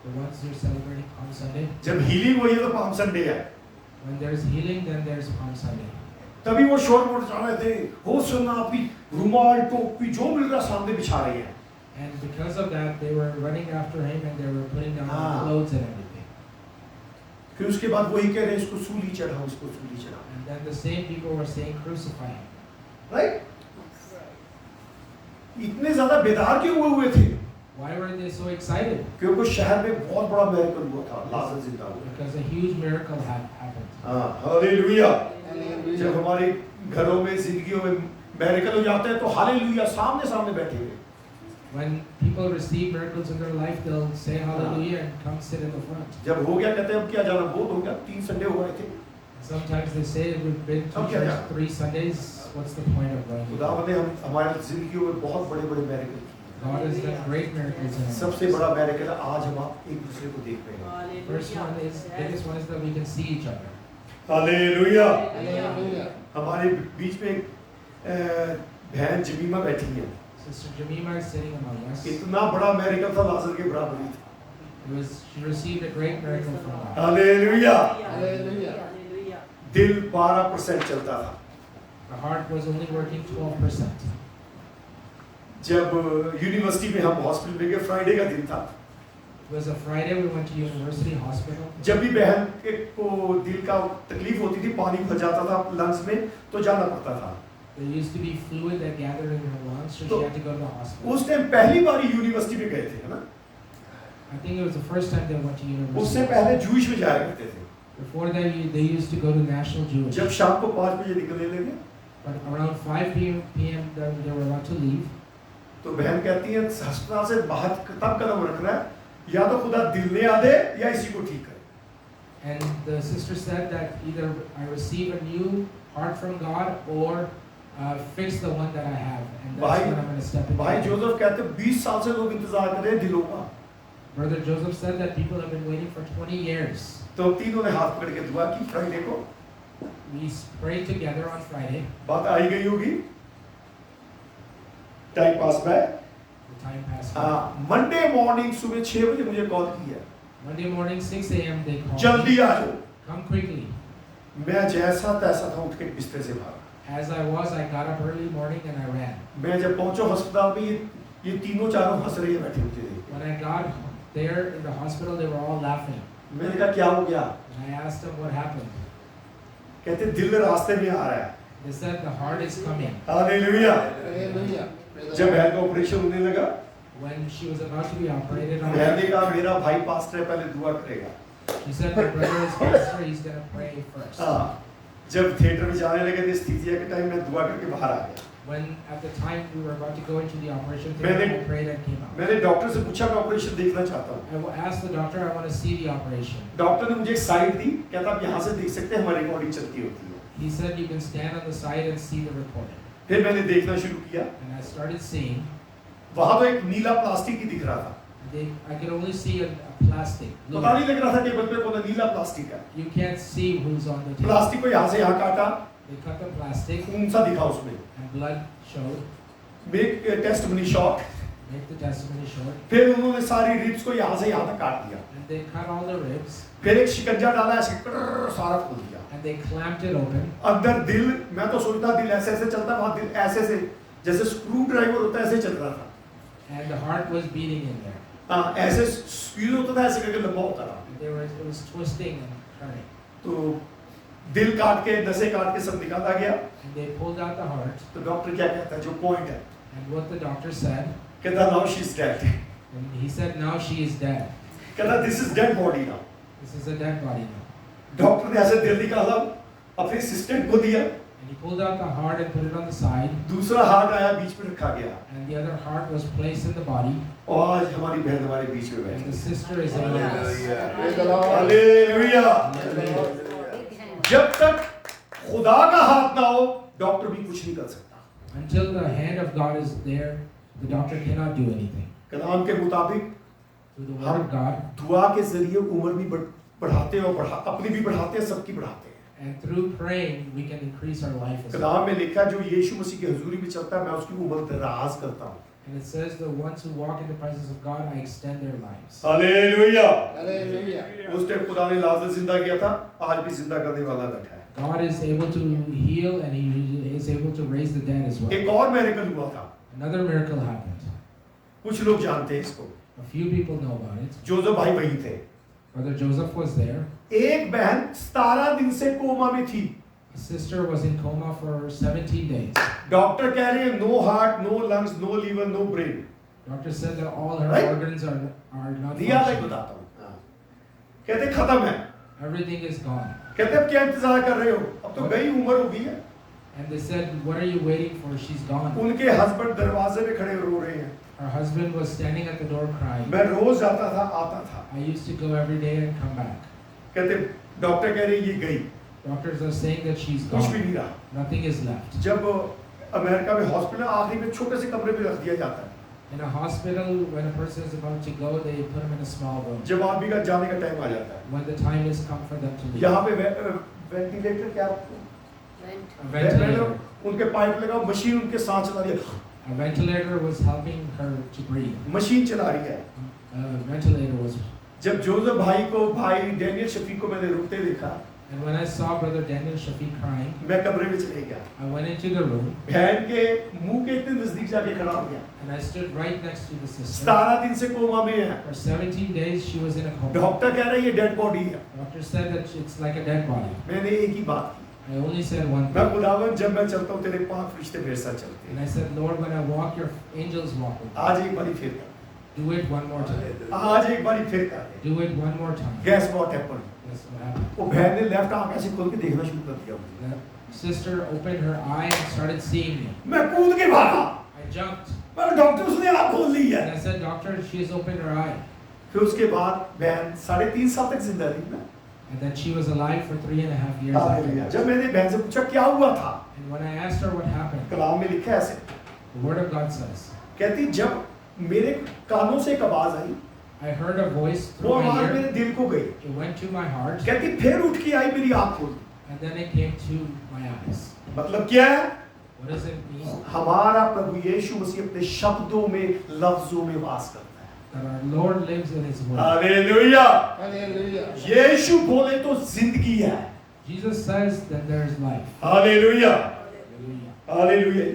The ones who are celebrating Palm Sunday, जब हीलिंग हुई है तो पाम संडे है। when there's healing, then there's Palm Sunday. तभी वो शोर मचा रहे थे, वो सुनना अपनी रुमाल टोपी जो मिल रहा सामने बिछा रहे हैं। And because of that, they were running after him and they were putting down Ah. their clothes and everything. फिर उसके बाद वही कह रहे हैं इसको सूली चढ़ाओ, इसको सूली चढ़ाओ। And then the same people were saying, crucify him. Right? इतने ज्यादा बेदार क्यों हुए थे? Why were they so excited? क्योंकि शहर में बहुत बड़ा मेरिकल हुआ था, लाजर जिंदा हुआ। Because a huge miracle had happened. हाँ, हालेलुया। जब हमारे घरों में जिंदगियों में मेरिकल हो जाते हैं तो हालेलुया सामने सामने बैठे हुए। When people receive miracles in their life, they'll say hallelujah and come sit in the front. जब हो गया कहते हैं अब क्या जाना, बहुत हो गया, 3 संडे हो गए थे। Sometimes they say we've been to अब क्या church जाना? 3 Sundays. What's the point of going? खुदावंद ने हम हमारी जिंदगियों में बहुत बड़े-बड़े मेरिकल किए। God has done great miracles in our सबसे lives. बड़ा मेरिकल है आज हम आप एक दूसरे को देख रहे हैं। First one is, biggest one is that we can see each other. Hallelujah. Hallelujah. हमारे बीच में बहन जमीमा बैठी है। Sister Jemima is sitting among us. इतना बड़ा मेरिकल था, लाजर के बराबर ही था। She received a great miracle from God. Hallelujah. Hallelujah. दिल 12% चलता था। The heart was only working 12%. जब यूनिवर्सिटी में हम हॉस्पिटल में गए, फ्राइडे का दिन था। It was a Friday, we went to University Hospital. जब भी बहन को दिल का तकलीफ होती थी, पानी भर जाता था लंग्स में, तो जाना पड़ता था। There used to be fluid that gathered in her lungs, so तो she had to go to the hospital. उस टाइम पहली बार यूनिवर्सिटी में गए थे, है ना? I think it was the first time they went to university. उससे पहले जूश में जाया करते थे। Before that, they used to go to National Jewish. जब शाम को 5 बजे निकलने लगे, But around 5 p.m. they were about to leave. तो बहन कहती है अस्पताल से बाहर तब कदम रखना है, या तो खुदा दिल ने आ दे या इसी को ठीक करे। And the sister said that either I receive a new heart from God or fix the one that I have, and that's when I'm going to step in. भाई जोसेफ कहते 20 साल से लोग इंतजार कर रहे हैं दिलों का। Brother Joseph said that people have been waiting for 20 years. तो तीनों ने हाथ पकड़ के दुआ की फ्राइडे को। We prayed together on Friday. बात आई गई होगी, time pass by. The time passed. हाँ, मंडे मॉर्निंग सुबह 6 बजे मुझे कॉल किया, Monday morning 6 a.m. they called जल्दी me. आ जाओ। Come quickly. मैं जैसा तैसा था, उठ के बिस्तर से भागा। As I was, I got up early morning and I ran. मैं जब पहुंचा अस्पताल में, ये तीनों चारों हंस रही है बैठे मुझे देख When I got there in the hospital, they were all laughing. के। मैंने कहा क्या हो गया? And I asked them what happened. कहते दिल रास्ते में आ रहा है। They said the heart is coming. Hallelujah. Hallelujah. जब बहन का ऑपरेशन होने लगा, When she was about to be operated on, बहन ने कहा मेरा भाई पास्टर है, पहले दुआ करेगा। she said my brother is pastor, he's going to pray first. हाँ, जब थिएटर में जाने लगे थे स्थितिया के टाइम, मैं दुआ करके बाहर आ गया। When at the time we were about to go into the operation मैंने- theater, I prayed and came out. मैंने डॉक्टर से पूछा मैं ऑपरेशन देखना चाहता हूँ। I asked the doctor, I want to see the operation. Doctor ने मुझे एक साइड दी, कहता आप यहाँ से देख सकते हैं, हमारी रिकॉर्डिंग चलती होती है। He said you can stand on the side and see the recording. फिर मैंने देखना शुरू किया, And I started seeing. वहां तो एक नीला प्लास्टिक ही दिख रहा था। I could only see a plastic. पता नहीं लग रहा था टेबल पे कौन नीला प्लास्टिक है। You can't see who's on the table. Plastic को यहाँ से यहाँ काटा, They cut the plastic खून सा दिखा उसमें। and blood showed. Make testimony shot. Make the testimony short. फिर उन्होंने सारी रिब्स को यहाँ से यहाँ तक काट दिया। And they cut all the ribs फिर एक शिकंजा डाला, ऐसे सारा खोल दिया। and they clamped it open. अंदर दिल, मैं तो सोचता दिल ऐसे ऐसे चलता, वहाँ दिल ऐसे से जैसे स्क्रू ड्राइवर होता है ऐसे चल रहा था। And the heart was beating in there. हाँ, ऐसे स्क्रू होता था, ऐसे करके लंबा होता रहा। And it was twisting and turning. तो दिल काट के, नसें काट के सब निकाला गया। And they pulled out the heart. तो डॉक्टर क्या कहता है, जो पॉइंट है, And what the doctor said, कहता now she is dead. and he said, now she is dead. कहता this is dead body now. This is a dead body now. Doctor ने ऐसे दिल निकाला, अपने असिस्टेंट को दिया, And he pulled out the heart and put it on the side. दूसरा हार्ट आया, बीच में रखा गया, And the other heart was placed in the body. और आज हमारी बहन हमारे बीच में And बैठी the है। sister is in us. Praise the Lord. Hallelujah. Hallelujah. जब तक खुदा का हाथ ना हो, डॉक्टर भी कुछ नहीं कर सकता। Until the hand of God is there, the doctor cannot do anything. कलाम के मुताबिक Through the word of God दुआ के जरिए उम्र भी बढ़ाते हैं, और अपनी भी बढ़ाते हैं, सबकी बढ़ाते हैं। and through praying, we can increase our life as well. कलाम में लिखा है, जो यीशु मसीह की हुजूरी में चलता है, मैं उसकी उम्र दराज करता हूँ। And it says, the ones who walk in the presence of God, I extend their lives. Hallelujah. Hallelujah. उस टाइम खुदा ने लाजर जिंदा किया था, आज भी जिंदा करने वाला बैठा है। God is able to heal and He is able to raise the dead as well. एक और मेरिकल हुआ था, Another miracle happened. कुछ लोग जानते हैं इसको। A few people know about it. Joseph भाई वही थे। Brother Joseph was there. एक बहन 17 दिन से कोमा में थी। A sister was in coma for 17 days. Doctor कह रहे हैं no heart, no lungs, no liver, no brain. Doctor said that all her Right? organs are not दिया मैं functioning. बताता हूँ। हाँ। कहते खत्म है। Everything is gone. कहते अब क्या इंतजार कर रहे हो? अब तो गई उम्र हो गई है। And they said, what are you waiting for? She's gone. उनके हस्बैंड दरवाजे पे खड़े रो रहे हैं। Her husband was standing at the door crying. मैं रोज जाता था, आता था। I used to go every day and come back. कहते डॉक्टर कह रहे ये गई, Doctors are saying that she's कुछ भी gone. नहीं रहा। Nothing is left. जब अमेरिका में हॉस्पिटल आखिरी में छोटे से कमरे पे रख दिया जाता है। In a hospital, when a person is about to go, they put him in a small room. जब आदमी का जाने का टाइम आ जाता है। When the time has come for them to leave. यहाँ पे वेंटिलेटर क्या? A ventilator. उनके पाइप लगा, मशीन उनके सांस चला रही है। A ventilator was helping her to breathe. Machine चला रही है। A ventilator was. जब जोसेफ भाई को, भाई डैनियल शफीक को मैंने रोते देखा, And when I saw Brother Daniel Shafiq crying, मैं कमरे में चले गया। I went into the room बहन के मुंह के इतने नजदीक जाके खड़ा हो गया। and I stood right next to the sister. 17 दिन से कोमा में है। For 17 days she was in a coma. Doctor कह रहे हैं ये डेड बॉडी है। Doctor said that it's like a dead body. मैंने एक ही बात की। I only said one मैं thing. खुदावन जब मैं चलता हूँ तेरे 5 फरिश्ते मेरे साथ चलते And हैं। I said, Lord, when I walk, your angels walk with me. आज एक बारी फिर कर। Do it one more time. आज एक बारी फिर कर। Do it one more time. Guess what happened? That's what happened. वो बहन ने लेफ्ट आंख ऐसे खोल के देखना शुरू कर दिया मुझे। The sister opened her eye and started seeing me. मैं कूद के भागा। I jumped. मैं डॉक्टर उसने आंख खोल ली है। And I said, Doctor, she has opened her eye. फिर उसके बाद बहन 3.5 साल तक जिंदा रही ना। And then she was alive for 3.5 years after hallelujah. that. जब मैंने बहन से पूछा क्या हुआ था, And when I asked her what happened, कलाम में लिखा है ऐसे, the Word of God says, कहती जब मेरे कानों से एक आवाज आई, I heard a voice वो through my आवाज ear. मेरे दिल को गई। It went to my heart. कहती फिर उठ के आई, मेरी आंख खोल दी। And then it came to my eyes. मतलब क्या है? What does it mean? हमारा प्रभु यीशु मसीह अपने शब्दों में, लफ्जों में वास करता है। That our Lord lives in His Word. Hallelujah. Hallelujah. यीशु बोले तो जिंदगी है। Jesus says that there is life. Hallelujah. Hallelujah. Hallelujah.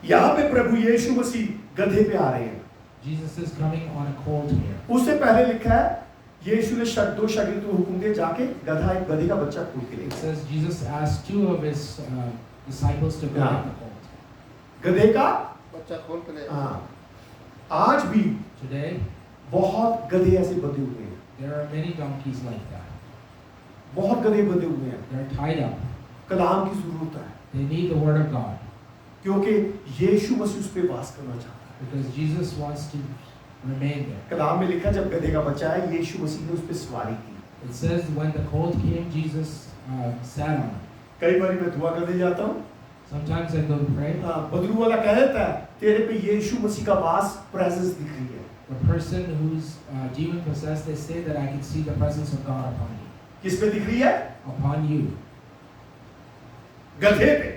यहाँ पे प्रभु यीशु मसीह गधे पे आ रहे हैं। Jesus is coming on a colt here. उससे पहले लिखा है यीशु ने 2 शागिर्दों को हुक्म दिया जाके एक गधे का बच्चा खोल के ले It आओ। says Jesus asked 2 of His disciples to go Yeah. get the colt. गधे का बच्चा खोल के ले। हाँ। आज भी Today, बहुत गधे ऐसे बंधे हुए हैं। there are many donkeys like that. बहुत गधे बंधे हुए हैं। They're tied up. कलाम की जरूरत है They need the Word of God क्योंकि यीशु मसीह उस पे वास करना चाहता है। because Jesus wants to remain there. कलाम में लिखा जब गधे का बच्चा है यीशु मसीह ने उस पे सवारी की। It says when the colt came, Jesus sat on it. कई बार मैं दुआ करने जाता हूँ, Sometimes I go to pray. बदलू वाला कह देता है तेरे पे यीशु मसीह का वास प्रेजेंस दिख रही है। The person who's demon possessed, they say that I can see the presence of God upon you. किस पे दिख रही है? Upon you. गधे पे।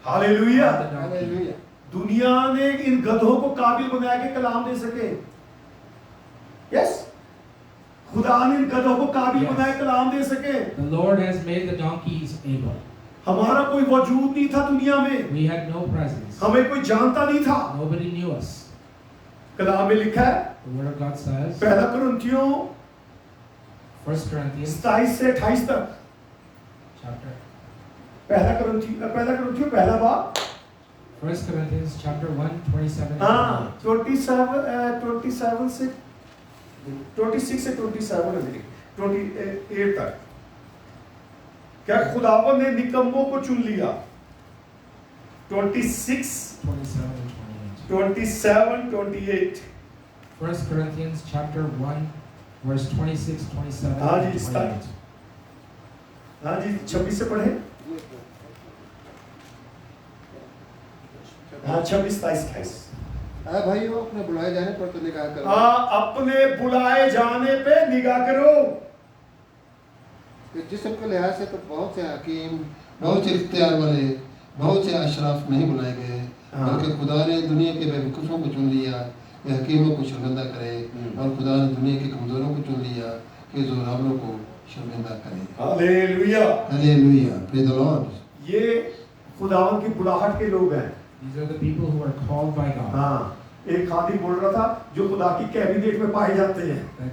हालेलुया। The donkey. Hallelujah. दुनिया ने इन गधों को काबिल बनाया कि कलाम दे सके। यस, खुदा ने इन गधों को काबिल Yes. बनाया कलाम दे सके। The Lord has made the donkeys able. हमारा कोई वजूद नहीं था दुनिया में, We had no presence. हमें कोई जानता नहीं था। Nobody knew us. कलाम में लिखा है The Word of God says, 1 कुरिन्थियों 1 Corinthians 27 से 28 तक। chapter 1 कुरिन्थियों पहला बाब 1 Corinthians chapter 1, 27 and हाँ 28. 27 से 26 से 27 28 तक। क्या खुदावन ने निकम्मों को चुन लिया? 26 27 and 28. 27 28 1 Corinthians chapter 1, verse 26, 27 हाँ and जी, 28. हाँ जी 26 से पढ़े। हाँ 26 27 28। हाँ भाइयों, अपने बुलाए जाने पर तो निगाह करो। हाँ अपने बुलाए जाने पे निगाह करो। कि जिस्म के लिहाज से तो बहुत से हकीम, बहुत से इख्तियार वाले, बहुत से अशराफ नहीं बुलाए गए, हाँ। बल्कि खुदा ने दुनिया के बेवकूफ़ों को चुन लिया कि हकीमों को शर्मिंदा करे, और खुदा ने दुनिया के कमज़ोरों को चुन लिया कि ज़ोरावरों को शर्मिंदा करे। Hallelujah. Hallelujah, praise the Lord. ये खुदावन की बुलाहट के लोग हैं। These are the people who are called by God. हाँ, एक खादी बोल रहा था जो खुदा की कैबिनेट में पाए जाते हैं। The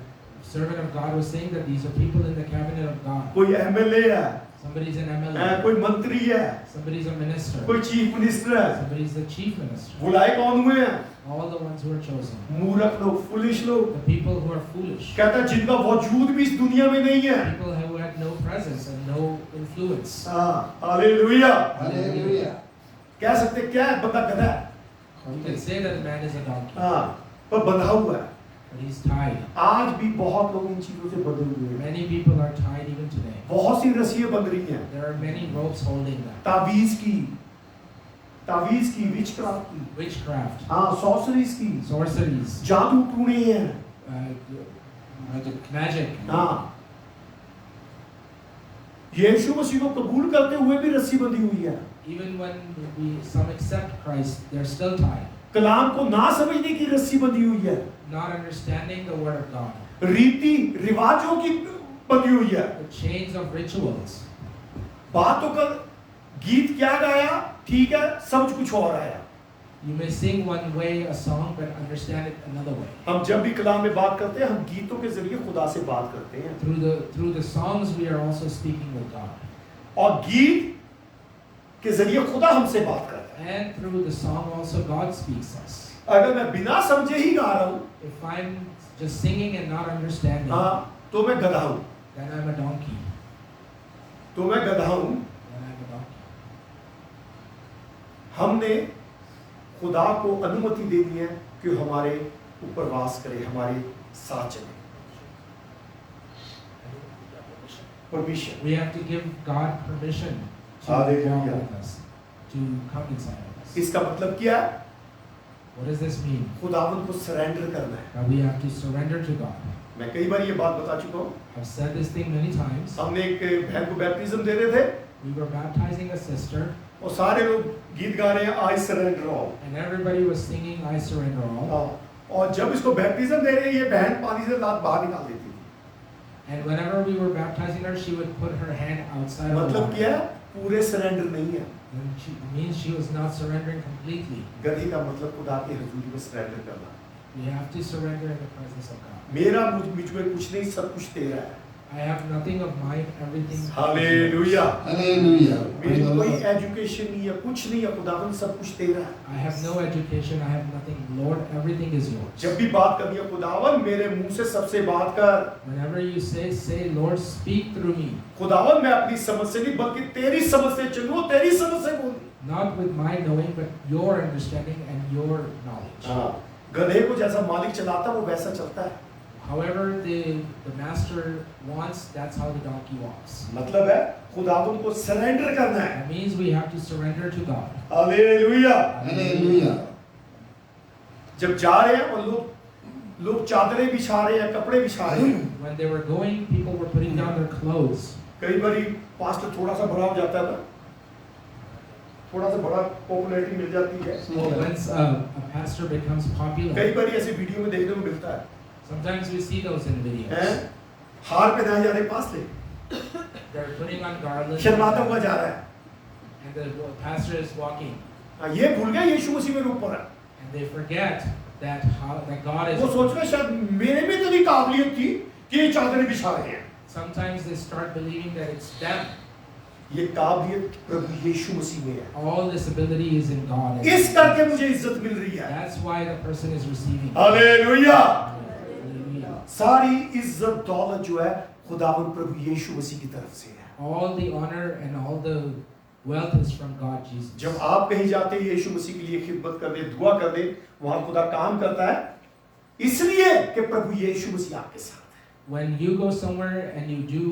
servant of God was saying that these are people in the cabinet of God. कोई एमएलए है, Somebody's an हैं, MLA. कोई मंत्री है, Somebody's a minister. कोई चीफ मिनिस्टर है। Somebody's the chief minister. बुलाए कौन हुए हैं? All the ones who are chosen. मूर्ख लोग, फुलिश लोग। The people who are foolish. कहता है जिनका वजूद भी इस दुनिया में नहीं है। People who had no presence and no influence. हाँ, हालेलुया। Hallelujah. कह सकते क्या है? बंदा गधा है। You can say that man is a donkey, हाँ, पर बंधा हुआ है। but he's tied. आज भी बहुत लोग इन चीजों से बंधे हुए हैं। Many people are tied even today. बहुत सी रस्सियां बंध रही हैं। There are many ropes holding them. तावीज की, विचक्राफ्ट की, Witchcraft, हाँ, सॉर्सरीज की, sorceries, जादू टूने हैं। magic. हाँ, यीशु मसीह को कबूल करते हुए भी रस्सी बंधी हुई है। Even when some accept Christ, they're still tied. कलाम को ना समझने की रस्सी बंधी हुई है। Not understanding the word of God. रीति रिवाजों की बंधी हुई है। The chains of rituals. बात तो कर, गीत क्या गाया, ठीक है, समझ कुछ और आया। You may sing one way a song, but understand it another way. हम जब भी कलाम में बात करते हैं, हम गीतों के जरिए खुदा से बात करते हैं। Through the songs, we are also speaking with God. और गीत के जरिए खुदा हमसे बात करता है। And through the song also God speaks us. अगर मैं बिना समझे ही गा रहा हूँ, If I'm just singing and not understanding, हाँ, तो मैं गधा हूँ। then I'm a donkey. तो मैं गधा हूँ। Then I'm a donkey. हमने खुदा को अनुमति दे दी है कि हमारे ऊपर वास करे, हमारे साथ चले। Permission. We have to give God permission to Hallelujah. walk with us, to come inside of us. इसका मतलब क्या है? What does this mean? खुदावंद को सरेंडर करना है। That we have to surrender to God. मैं कई बार ये बात बता चुका हूँ। I've said this thing many times. हमने एक बहन को बैप्टिज्म दे रहे थे, We were baptizing a sister, और सारे लोग गीत गा रहे हैं, I surrender all. and everybody was singing "I Surrender All." हाँ, और जब इसको बैप्टिज्म दे रहे हैं, ये बहन पानी से लात बाहर निकाल देती थी। And whenever we were baptizing her, she would put her hand outside of the मतलब water. क्या है? पूरे सरेंडर नहीं है। Then it means she was not surrendering completely. गधे का मतलब खुदा की हजूरी में सरेंडर करना। We have to surrender in the presence of God. मेरा मुझ में कुछ नहीं, सब कुछ तेरा है। I have nothing of mine, everything. is yours. Hallelujah. Hallelujah. मेरी Praise the कोई Lord. एजुकेशन नहीं है, कुछ नहीं है, खुदावंद सब कुछ तेरा है। I have no education, I have nothing. Lord, everything is yours. जब भी बात करनी है, खुदावंद मेरे मुंह से सबसे बात कर। Whenever you say, Lord, speak through me. खुदावंद मैं अपनी समझ से नहीं, बल्कि तेरी समझ से चलूं, तेरी समझ से बोलूं। Not with my knowing, but your understanding and your knowledge. हाँ, गधे को जैसा मालिक चलाता है, वो वैसा चलता है। However the master wants, that's how the donkey walks. मतलब है खुदावंद को सरेंडर करना है। That means we have to surrender to God. Hallelujah. Hallelujah. जब जा रहे हैं और लोग चादरें बिछा रहे हैं, कपड़े बिछा रहे हैं। When they were going, people were putting down their clothes. कई बारी पास्टर थोड़ा सा बड़ा हो जाता है ना, थोड़ा सा बड़ा पॉपुलैरिटी मिल जाती है। Once a pastor becomes popular, कई बारी ऐसे वीडियो में देखने को मिलता है, sometimes we see those in हैं? videos. हार पहनाए जा रहे pastor, They're putting on garlands, शर्माता हुआ जा रहा है। and the pastor is walking, हाँ, ये भूल गया यीशु मसीह मेरे ऊपर है। and they forget that God is. वो सोच रहे शायद मेरे में इतनी काबिलियत थी कि ये चादरें बिछा रहे हैं। Sometimes they start believing that it's them. ये काबिलियत प्रभु यीशु मसीह में है। All this ability is in God. इस करके मुझे इज्जत मिल रही है। That's why the person is receiving. Hallelujah. Hallelujah. सारी इज्जत दौलत जो है खुदावंद प्रभु यीशु मसीह की तरफ से है। All the honor and all the wealth is from God Jesus. जब आप कहीं जाते हैं यीशु मसीह के लिए खिदमत कर दे, दुआ कर दे, वहां खुदा काम करता है, इसलिए कि प्रभु यीशु मसीह आपके साथ है। When you go somewhere and you do,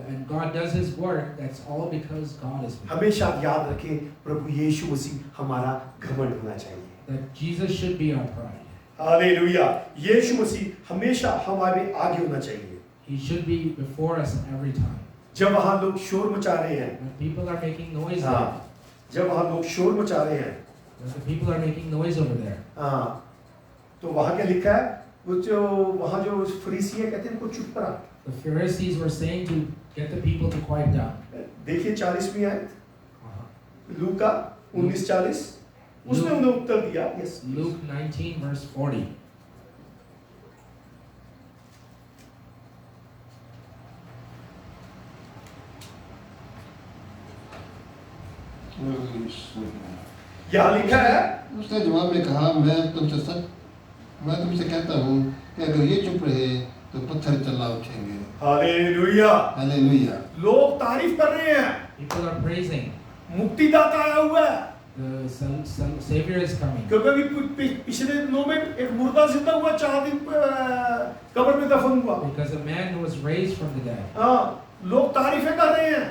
and God does His work, that's all because God is with you. हमेशा याद रखें, प्रभु यीशु मसीह हमारा घमंड होना चाहिए। That Jesus should be our pride. Hallelujah. Yeshu Masih हमेशा हमारे आगे होना चाहिए। He should be before us every time. जब वहां लोग शोर मचा रहे हैं, When people are making noise there, हाँ, जब वहां लोग शोर मचा रहे हैं, when the people are making noise over there, हाँ, तो वहां क्या लिखा है? वो जो वहां जो फरीसी है कहते हैं इनको चुप करा। the Pharisees were saying to get the people to quiet down. देखिए 40वीं आयत, लूका 19:40, उसने Luke- उन्हें उत्तर दिया। Yes, Luke 19 verse 40. यहाँ लिखा है, उसने जवाब में कहा, मैं तुमसे कहता हूँ कि अगर ये चुप रहे तो पत्थर चला उठेंगे। हालेलुया। हालेलुया। लोग तारीफ कर रहे हैं, People are praising. मुक्तिदाता आया हुआ है। The Savior is coming. क्योंकि अभी पिछले दिनों में एक मुर्दा जिंदा हुआ, 4 दिन कब्र में दफन हुआ। Because a man who was raised from the dead. हाँ, लोग तारीफें कर रहे हैं।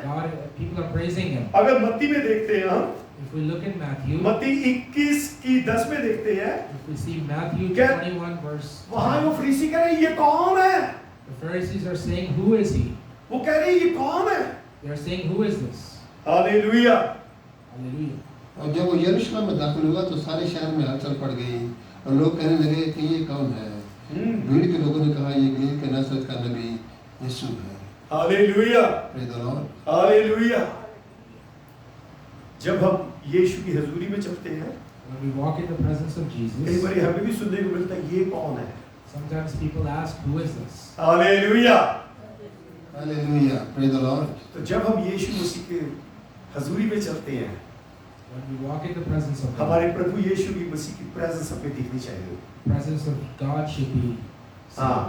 People are praising him. अगर मत्ती में देखते हैं हम, If we look in Matthew, मत्ती 21:10 में देखते हैं, if we see Matthew क्या- 21 verse, वहाँ वो फरीसी कह रहे हैं, ये कौन है? the Pharisees are saying, "Who is he?" वो कह रहे हैं, ये कौन है? They are saying, "Who is this?" Hallelujah. Hallelujah. और जब वो यरूशलेम में दाखिल हुआ तो सारे शहर में हलचल पड़ गई और लोग कहने लगे कि ये कौन है। भीड़ के लोगों ने कहा, ये गलील के नासरत का नबी यीशु है। Hallelujah. Praise the Lord. Hallelujah. जब हम यीशु की हजूरी में चलते हैं, When we walk in the presence of कई Jesus, बार हमें भी सुनने को मिलता है, ये कौन है? sometimes people ask, "Who is this?" Hallelujah. Hallelujah. Praise the Lord. तो जब हम यीशु मसीह के हजूरी में चलते हैं, When we walk in the presence of God, हमारे प्रभु यीशु की मसीह की प्रेजेंस हमें दिखनी चाहिए। the presence of God should be seen. हाँ,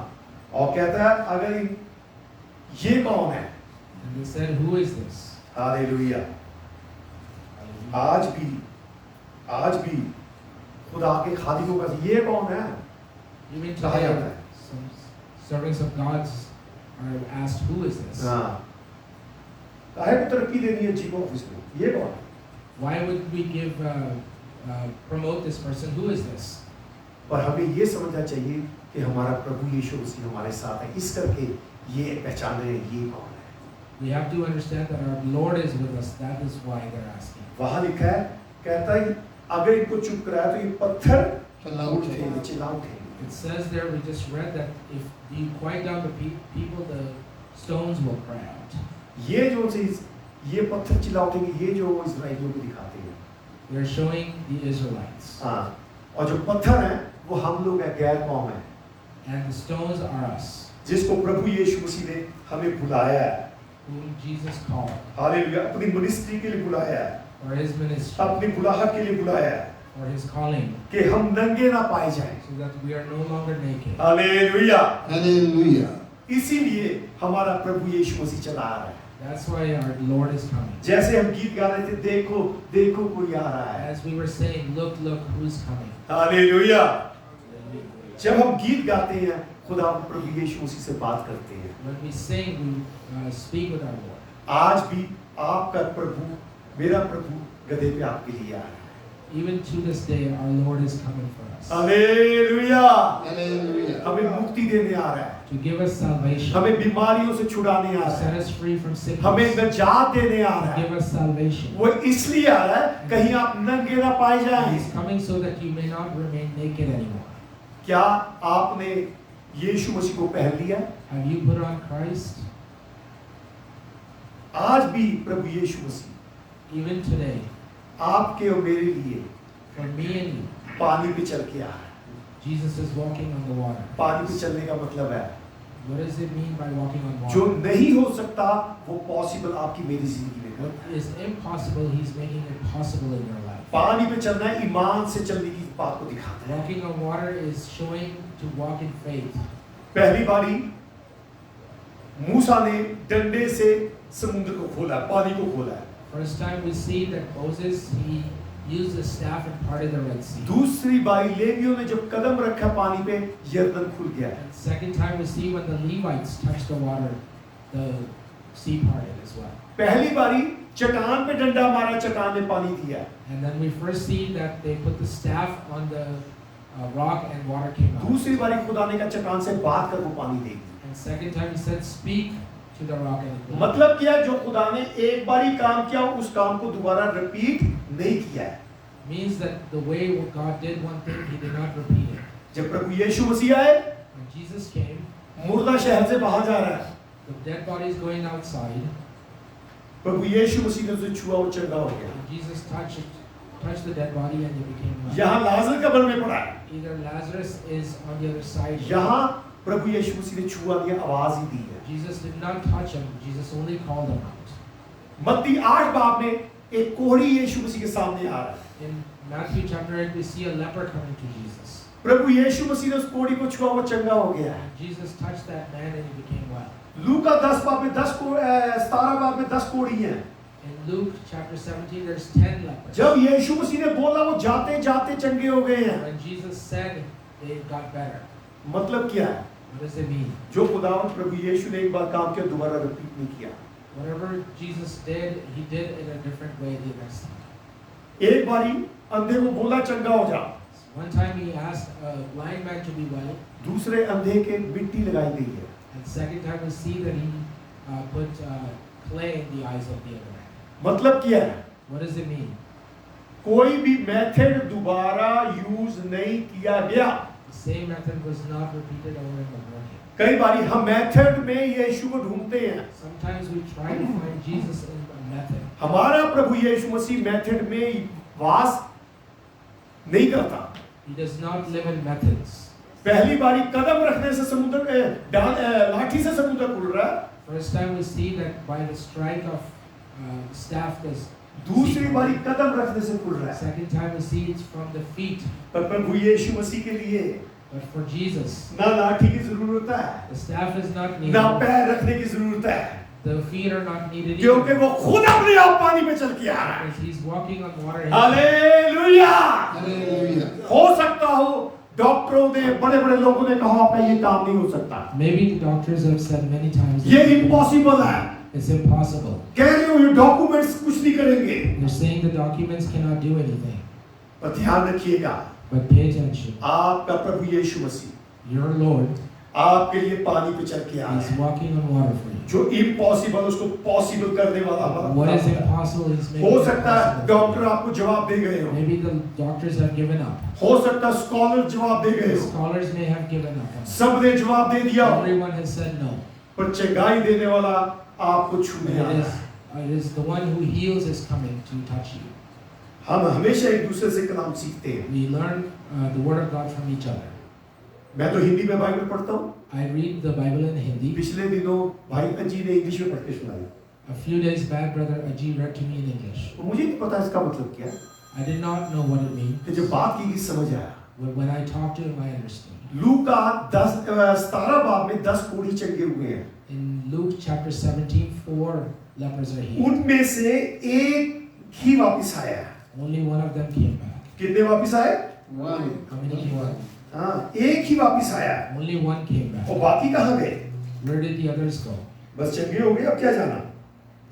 और कहता है, अगर ये कौन है? And they said, "Who is this?" Hallelujah. Hallelujah. आज भी खुदा के खादिमों का ये कौन है? Even कहा today, जाता है। some servants of God are asked, "Who is this?" हाँ, काहे को तरक्की देनी है चीफ ऑफिस में? ये कौन है? Why would we promote this person? Who is this? पर हमें ये समझना चाहिए कि हमारा प्रभु यीशु मसीह हमारे साथ है, इस करके ये पहचाने ये कौन है। We have to understand that our Lord is with us. That is why they're asking. वहाँ लिखा है, कहता है अगर इनको चुप कराया तो ये पत्थर चिल्ला उठेंगे, चिल्ला उठेंगे। It says there, we just read that if you quiet down the people, the stones will cry out. ये जो चीज, ये पत्थर चिल्ला उठेंगे, ये जो इस्राएलियों को दिखाते हैं। They're showing the Israelites. हाँ, और जो पत्थर है वो हम लोग है, गैर कौम है, And the stones are us, जिसको प्रभु यीशु मसीह ने हमें बुलाया है। whom Jesus called हालेलुया, अपनी मिनिस्ट्री के लिए बुलाया है, for his ministry, अपनी बुलाहट के लिए बुलाया है for his calling, कि हम नंगे ना पाए जाएं। so that we are no longer naked. Hallelujah. Hallelujah. इसीलिए हमारा प्रभु यीशु मसीह चला आ रहा है। That's why our Lord is coming. जैसे हम गीत गा रहे थे, देखो देखो कोई आ रहा है। As we were saying, look, look, who's coming. Hallelujah. जब हम गीत गाते हैं, खुदा प्रभु यीशु मसीह से बात करते हैं। When we sing, we speak with our Lord. आज भी आपका प्रभु, मेरा प्रभु गधे पे आपके लिए आ रहा है। Even to this day, our Lord is coming for us. Hallelujah. Hallelujah. हमें मुक्ति देने आ रहा है, To give us salvation. हमें बीमारियों से छुड़ाने आ To रहा set है, us free from sickness. हमें निजात देने आ रहा To है। give us salvation. वो इसलिए आ रहा है कहीं आप नंगे ना पाए जाएं। He's coming so that you may not remain naked anymore. क्या आपने यीशु मसीह को पहन लिया? Have you put on Christ? आज भी प्रभु यीशु मसीह Even today, आपके और मेरे लिए for me and you, पानी पे चल के आ रहा है। Jesus is walking on the water. पानी पे चलने का मतलब है, What does it mean by walking on जो water? नहीं हो सकता वो पॉसिबल आपकी मेरी जिंदगी में करता है। What is impossible, He's making it possible in your life. पानी पे चलना ईमान से चलने की बात को दिखाता है। Walking on water is showing to walk in faith. पहली बारी मूसा ने डंडे से समुद्र को खोला, पानी को खोला है। First time we see that Moses, he used the staff and parted the Red Sea. दूसरी बारी लेवियों ने जब कदम रखा पानी पे, यरदन खुल गया। And second time we see when the Levites touched the water, the sea parted as well. पहली बारी चट्टान पे डंडा मारा, चट्टान ने पानी दिया। And then we first see that they put the staff on the rock and water came out. दूसरी बारी खुदा ने कहा चट्टान से बात कर वो पानी देगी। And second time he said, speak to the rock and it will. मतलब क्या, जो खुदा ने एक बारी काम किया उस काम को दोबारा रिपीट नहीं किया है। Means that the way God did one thing, he did not repeat it. जब प्रभु यीशु मसीह आए, When Jesus came, मुर्दा शहर से बाहर जा रहा है, the dead body is going outside. प्रभु यीशु मसीह ने उसे छुआ और चंगा हो गया। And Jesus touched the dead body and he became well. यहाँ लाजर कब्र में पड़ा है, Either Lazarus is on the other side. यहाँ प्रभु यीशु मसीह ने छुआ दिया, आवाज ही दी है। Jesus did not touch him. Jesus only called him out. मत्ती 8 बाब में एक कोढ़ी यीशु मसीह के सामने आ रहा है। In Matthew chapter 8, we see a leper coming to Jesus. प्रभु यीशु मसीह ने उस कोढ़ी को छुआ, वो चंगा हो गया है। Jesus touched that man and he became well. लूका 10 बाब में 17 बाब में 10 कोढ़ी हैं। In Luke chapter 17, there's 10 lepers. जब यीशु मसीह ने बोला, वो जाते जाते चंगे हो गए हैं। When Jesus said, they got better. मतलब क्या है? What does it mean? जो खुदावंद प्रभु यीशु ने एक बार काम किया, दोबारा रिपीट नहीं किया। Whatever Jesus did, he did in a different way the next time. एक बारी अंधे को बोला चंगा हो जा, One time he asked a blind man to be well, दूसरे अंधे के मिट्टी लगाई गई है। and second time we see that he put clay in the eyes of the other man. मतलब क्या है? What does it mean? कोई भी मेथड दोबारा यूज नहीं किया गया। The same method was not repeated over and over again. कई बारी हम मेथड में यीशु को ढूंढते हैं। Sometimes we try to find Jesus in a method. हमारा प्रभु यीशु मसीह मेथड में वास नहीं करता। He does not live in methods. पहली बारी कदम रखने से समुद्र लाठी से समुद्र खुल रहा है। First time we see that by the strike of staff does. दूसरी बारी कदम रखने से खुल रहा है। Second time we see it's from the feet. पर प्रभु यीशु मसीह के लिए But for Jesus, ना लाठी की जरूरत है, the staff is not needed. ना पैर रखने की जरूरत है, The feet are not needed क्योंकि either. वो खुद अपने आप पानी पे चल के आ रहा है। Because he's walking on water. Hallelujah. Hallelujah. हो सकता हो डॉक्टरों ने, बड़े बड़े लोगों ने कहा आपका ये काम नहीं हो सकता, Maybe the doctors have said many times ये that इम्पॉसिबल है। it's impossible. कह रहे हो ये डॉक्यूमेंट्स कुछ नहीं करेंगे, They're saying the documents cannot do anything. पर ध्यान रखिएगा, But pay attention. आपका प्रभु यीशु मसीह Your Lord आपके लिए पानी पे चल के आ रहा is है। walking on water for you. जो इम्पॉसिबल उसको पॉसिबल करने वाला हमारा What is बाप है। impossible is making हो it सकता है possible. डॉक्टर आपको जवाब दे गए हो, Maybe the doctors have given up. हो सकता है स्कॉलर जवाब दे गए The हो, scholars may have given up. सबने जवाब दे दिया हो, Everyone has said no. पर चंगाई देने वाला आपको छूने आ It रहा है। is the one who heals is coming to touch you. हम हमेशा एक दूसरे से कलाम सीखते हैं। We learn the word of God from each other. मैं तो हिंदी में बाइबल पढ़ता हूँ। I read the Bible in Hindi. पिछले दिनों भाई अजी ने इंग्लिश में पढ़ के सुनाई, A few days back, Brother Ajit read to me in English. मुझे नहीं पता इसका मतलब क्या है, I did not know what it means. तो जब बात की गई समझ आया। But when I talked to him, I understood. लूका 17 बाब में 10 कोढ़ी चंगे हुए हैं, In Luke chapter 17, 4 lepers are healed. उनमें से एक ही वापस आया। Only one of them came back. कितने वापस आए? One. How many came back? हाँ, एक ही वापस आया Only one came back. और बाकी कहाँ गए? Where did the others go? बस चंगे हो गए, अब क्या जाना?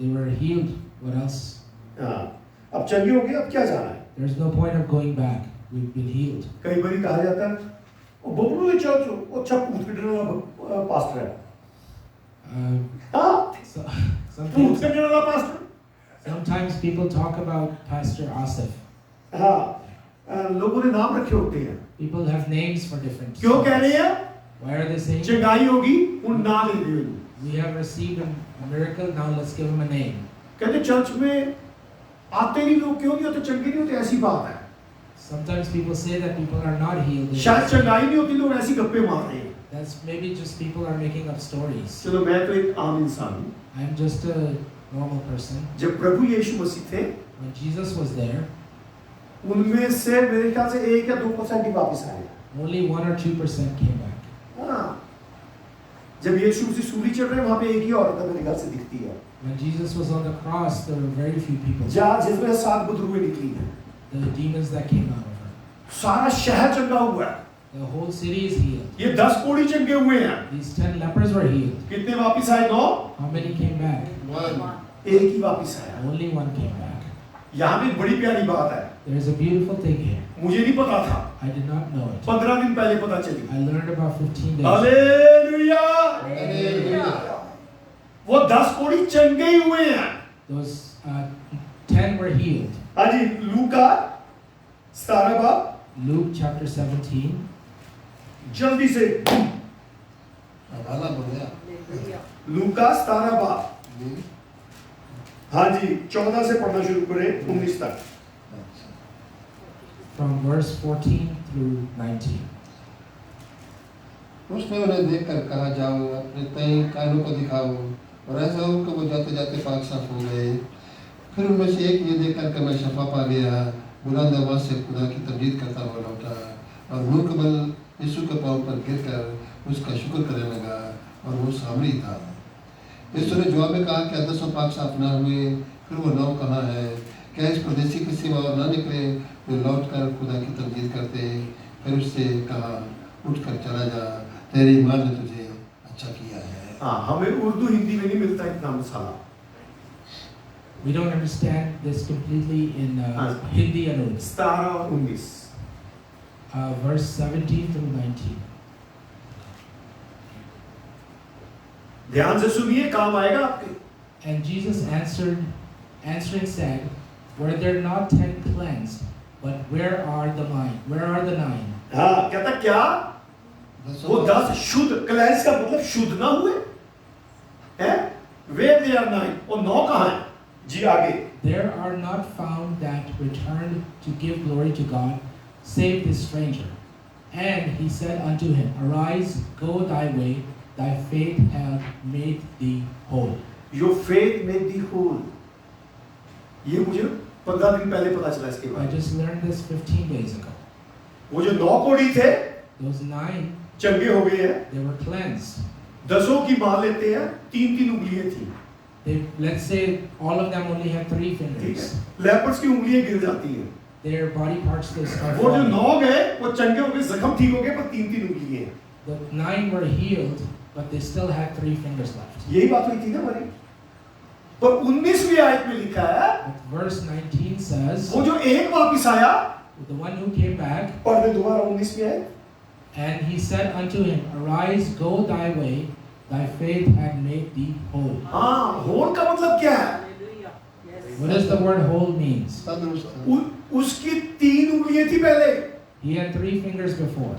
They were healed. What else? हाँ, अब चंगे हो गए, अब क्या जाना है? There's no point of going back. We've been healed. कई बार कहा जाता है वो बबलू के चर्च वो अच्छा भूत पिटने वाला पास्टर है। हाँ, So, भूत पिटने वाला pastor. sometimes people talk about Pastor Asif. हाँ, लोगों ने नाम रखे होते हैं। People have names for different. क्यों कह रहे हैं? Why are they saying? चंगाई होगी, उन ना ले लियो। We have received a miracle. Now let's give him a name. कहते चर्च में आते नहीं लोग, क्यों नहीं होते, चंगे नहीं होते, ऐसी बात है। Sometimes people say that people are not healed. शायद चंगाई नहीं होती, लोग ऐसी गप्पे मार रहे हैं। That's maybe just people are making up stories. चलो मैं तो एक आम इंसान हूँ। I'm just a normal person. जब प्रभु यीशु मसीह थे, When Jesus was there, उनमें से मेरे ख्याल से 1 या 2% ही वापस आए। only 1 or 2% came back. हाँ, जब यीशु मसीह सूली चढ़ रहे हैं, वहाँ पे एक ही औरत मेरे ख्याल से दिखती है, When Jesus was on the cross, there were very few people. जहाँ जिसमें 7 बदरूएं निकली हैं। The demons that came out of her. सारा शहर चंगा हुआ है। The whole city is healed. ये 10 कोढ़ी चंगे हुए हैं। These 10 lepers were healed. कितने वापस आए? 9। How many came back? One. एक ही वापस आया। Only one came back. यहाँ भी बड़ी प्यारी बात है, There is a beautiful thing here. मुझे नहीं पता था, I did not know it. 15 दिन पहले पता चली। I learned about 15 days. Hallelujah. Hallelujah. वो 10 कोढ़ी चंगे ही हुए हैं। Those 10 were healed. हाँ जी, लूका 17 बाब, Luke chapter 17. जल्दी से हवाला बोल गया। लूका 17 बाब, हाँ जी, 14 से पढ़ना शुरू करें 19 तक। From verse 14 through 19. उसने उन्हें देखकर कहा, जाओ अपने 3 कानों को दिखाओ, और ऐसा हो कि वो जाते जाते पाक साफ हो गए। फिर उनमें से एक ये देखकर कि मैं शफा पा गया, बुलंद आवाज से खुदा की तमजीद करता हुआ लौटा और मुकबल यीशु के पाँव पर गिरकर उसका शुक्र करने लगा और वो सामरी था। यीशु ने जवाब में कहा कि अदस पाक साफ ना हुए, फिर वो नाव कहाँ है? क्या इस परदेसी के सिवा और ना निकले जो लौट कर खुदा की तमजीद करते? फिर उससे कहा, उठ कर चला जा, तेरी ईमान ने तुझे अच्छा किया है। हाँ, हमें उर्दू हिंदी में नहीं मिलता इतना मसाला। We don't understand this completely in Hindi and Urdu. 17 और 19 Verse 17 through 19. ध्यान से सुनिए, काम आएगा आपके। And Jesus answering said, were there not 10 cleansed, but where are the 9? हाँ, कहता क्या? वो 10 शुद्ध, क्लेंस का मतलब शुद्ध ना हुए हैं? Where they are 9? और 9 कहाँ है? जी आगे। There are not found that returned to give glory to God, save this stranger. And he said unto him, arise, go thy way, thy faith hath made thee whole. Your faith made thee whole. ये मुझे 15 दिन पहले पता चला इसके I बारे में। just learned this 15 days ago. वो जो 9 कोड़ी थे, Those 9, चंगे हो गए हैं। they were cleansed. 10 की मान लेते हैं, 3 उंगलियां थी। Let's say all of them only had 3 ठीक fingers. है। लेपर्ड्स की उंगलियां गिर जाती हैं। Their body parts they start वो जो falling. 9 गए, वो चंगे हो गए, जख्म ठीक हो गए, पर 3 उंगलियां हैं। The 9 were healed, but they still had 3 fingers left. यही बात हुई थी ना हमारी। पर 19वीं आयत में लिखा है, But verse 19 says, वो जो एक वापिस आया, the one who came back, पढ़ दे दोबारा 19वीं आयत। and he said unto him, arise, go thy way, thy faith hath made thee whole. हाँ, होल का मतलब क्या है? What does the word whole means? उसकी 3 उंगलियां थी पहले, He had 3 fingers before,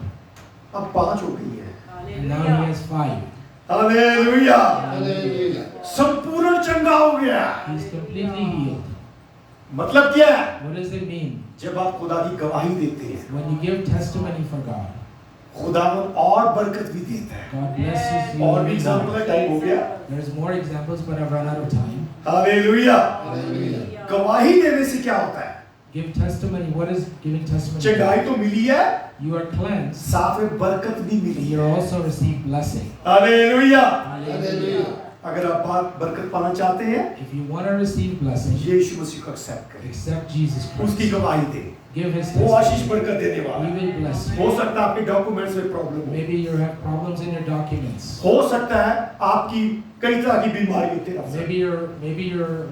अब 5 हो गई है। and now he has 5. Hallelujah. Hallelujah. संपूर्ण चंगा हो गया। He's completely healed. मतलब क्या है? What does it mean? जब आप खुदा की गवाही देते हैं, When you give testimony for God, खुदावन और बरकत भी देता है। God blesses you. और भी एग्जाम्पल का टाइम हो गया। There's more examples, but I've run out of time. Hallelujah. Hallelujah. गवाही देने से क्या होता है? Give testimony. What is giving testimony? चंगाई तो मिली है, You are cleansed. साथ में बरकत भी मिली You है। also receive blessing. Hallelujah. Hallelujah. अगर आप बरकत पाना चाहते हैं, If you want to receive blessing, यीशु मसीह को एक्सेप्ट करें, accept Jesus उसकी Christ. गवाही दें। Give His वो आशीष testimony. बरकत देने वाला He है। will bless you. हो सकता है आपके डॉक्यूमेंट्स में प्रॉब्लम हो, Maybe you have problems in your documents. हो सकता है आपकी कई तरह की बीमारी होती है, Maybe you're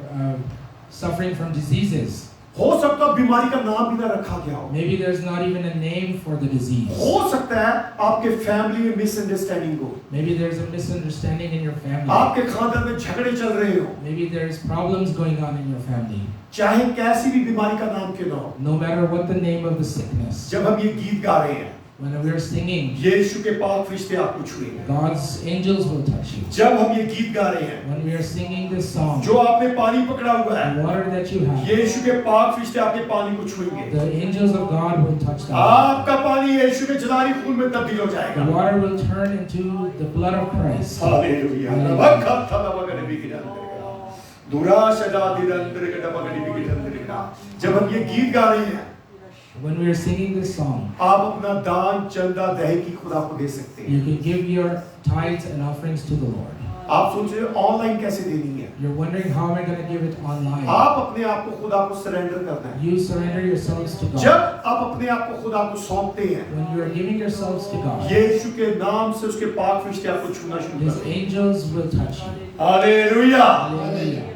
suffering from diseases. हो सकता है बीमारी का नाम भी ना रखा गया हो, Maybe there's not even a name for the disease. हो सकता है आपके फैमिली में मिसअंडरस्टैंडिंग हो, Maybe there's a misunderstanding in your family. आपके खानदान में झगड़े चल रहे हो, Maybe there's problems going on in your family. चाहे कैसी भी बीमारी का नाम क्यों ना हो। No matter what the name of the sickness. जब हम ये गीत गा रहे हैं, When we are singing, यीशु के पाक फरिश्ते आपको छुएंगे। God's angels will touch you. जब हम ये गीत गा रहे हैं, When we are singing this song, जो आपने पानी पकड़ा हुआ है, the water that you have, यीशु के पाक फरिश्ते आपके पानी को छुएंगे। the angels of God will touch that. आपका पानी यीशु के जलाली खून में तब्दील हो The जाएगा। water will turn into the blood of Christ. Hallelujah. रबका थलबगन बिगिरंदरेगा। दुरा शदा दिरंदरेगा डबगन बिगिरंदरेगा। जब हम ये गीत गा रहे हैं, When we are singing this song, आप अपना दान चंदा दहेकी खुदा को दे सकते हैं। you can give your tithes and offerings to the Lord. आप सोच रहे हो ऑनलाइन कैसे देनी है? You're wondering how am I going to give it online? आप अपने आप को खुदा को सरेंडर करना है। You surrender yourselves to जब God. आप अपने आप को खुदा को सौंपते हैं, When you are giving yourselves to God, यीशु के नाम से उसके पाक फरिश्ते आपको छूना शुरू His करते हैं। angels will touch you. Hallelujah. Hallelujah.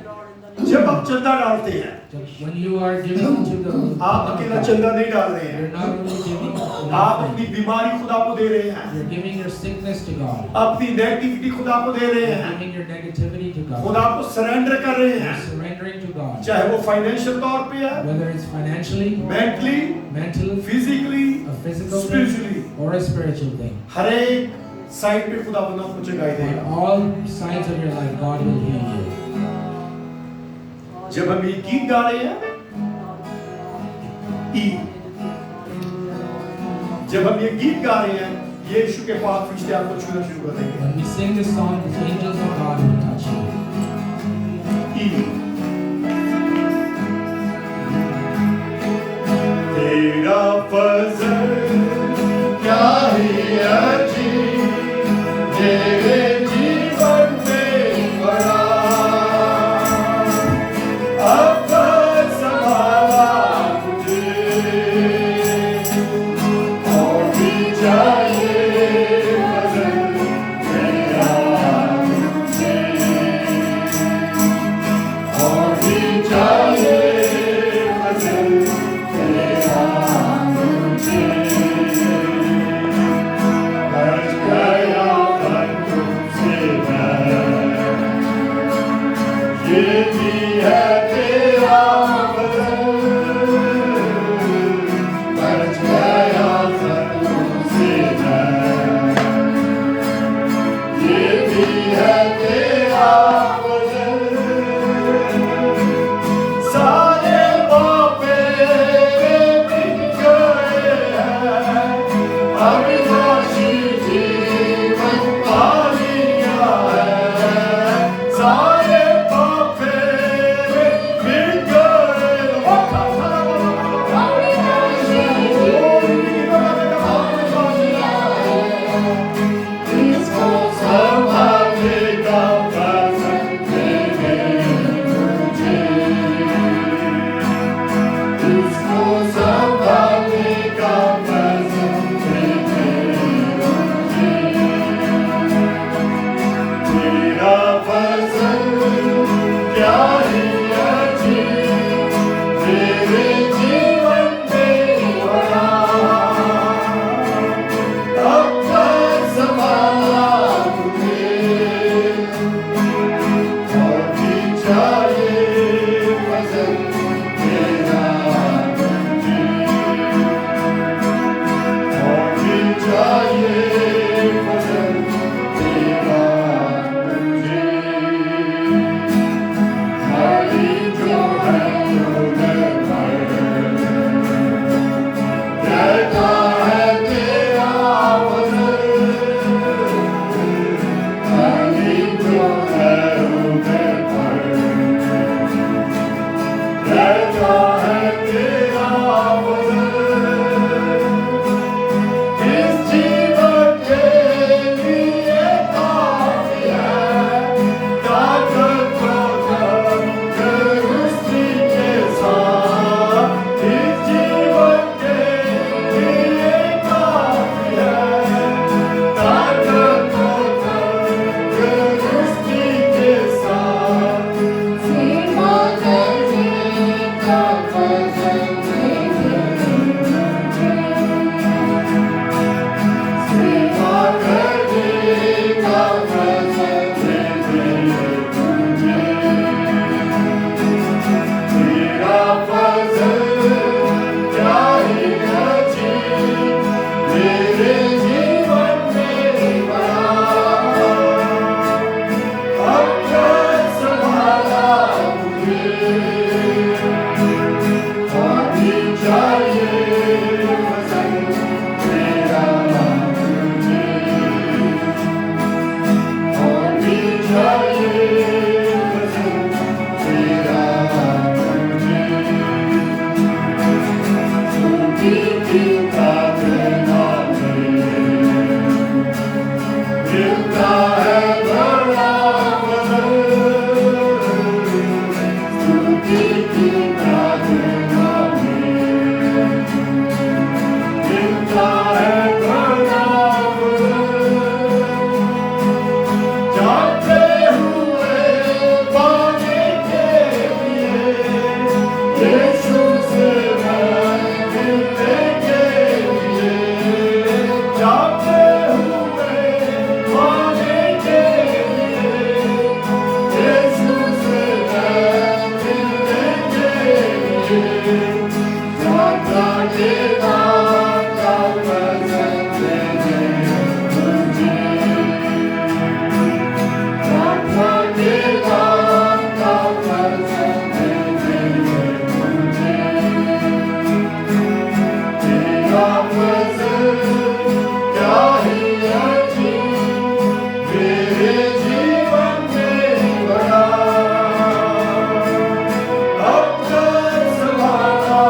जब आप चंदा डालते हैं, When you are giving to the आप अकेला चंदा नहीं डाल रहे you're हैं, not only giving an आप अपनी offering, बीमारी खुदा को दे रहे हैं, you're giving your sickness to God. अपनी नेगेटिविटी खुदा को दे रहे You're हैं, giving your negativity to God. खुदा को सरेंडर कर रहे You're हैं, surrendering to God. चाहे वो फाइनेंशियल तौर पे है, Whether it's financially, mentally, mentally, physically, a physical spiritually, thing, or a spiritual thing. हर एक साइड पे खुदा बना आपको चंगाई On देगा। all sides of your life, God will heal you. जब हम ये गीत गा रहे हैं, जब हम ये गीत गा रहे हैं, यीशु के पाक फरिश्ते आपको छूना शुरू कर देंगे। When we sing this song, the angels of God will touch you. तेरा फजल क्या ही अजीब मेरे जीवन में बड़ा, अब तक संभाला मुझे और भी चाहिए फजल तेरा मुझे, और भी चाहिए फजल तेरा मुझे। बच गया मन तुमसे मैं, ये भी है तेरा फजल। बच गया मन तुमसे मैं, ये भी है तेरा फजल। सारे पापे मिट गए हैं, अविनाशी जीवन पा लिया है। सारे पापे मिट गए, अविनाशी जीवन पा लिया है। इसको संभालने का फजल देने मुझे, इसको संभालने का फजल देने मुझे। तेरा फजल क्या ही अजीब मेरे जीवन में बड़ा, अब तक संभाला मुझे और भी चाहिए फजल तेरा मुझे, और भी चाहिए फजल तेरा मुझे। खाली जो है उधर कहता है तेरा फजल, खाली जो है उधर कहता है तेरा फजल। इस जीवन के लिए काफी है, ताकत तंदुरुस्ती के साथ। इस जीवन के लिए काफी है, ताकत तंदुरुस्ती के साथ। सेवा करने का फजल सेवा करने का फजल मुझे। तेरा फजल क्या ही अजीब मेरे जीवन में बड़ा, अब तक संभाला मुझे और भी चाहिए फजल तेरा मुझे, और भी चाहिए फजल तेरा मुझे। झूठी की प्रार्थना में मिलता है बड़ा फजल, झूठी की प्रार्थना में मिलता है बड़ा फजल। जाते हुए पाने के लिए यीशु से मैं मिलने के लिए, जाते हुए पाने के लिए यीशु से मैं मिलने के लिए। जाता के नाम का फजल देने मुझे, जाता के नाम का फजल देने मुझे। तेरा फजल क्या ही अजीब मेरे जीवन में बड़ा, अब तक संभाला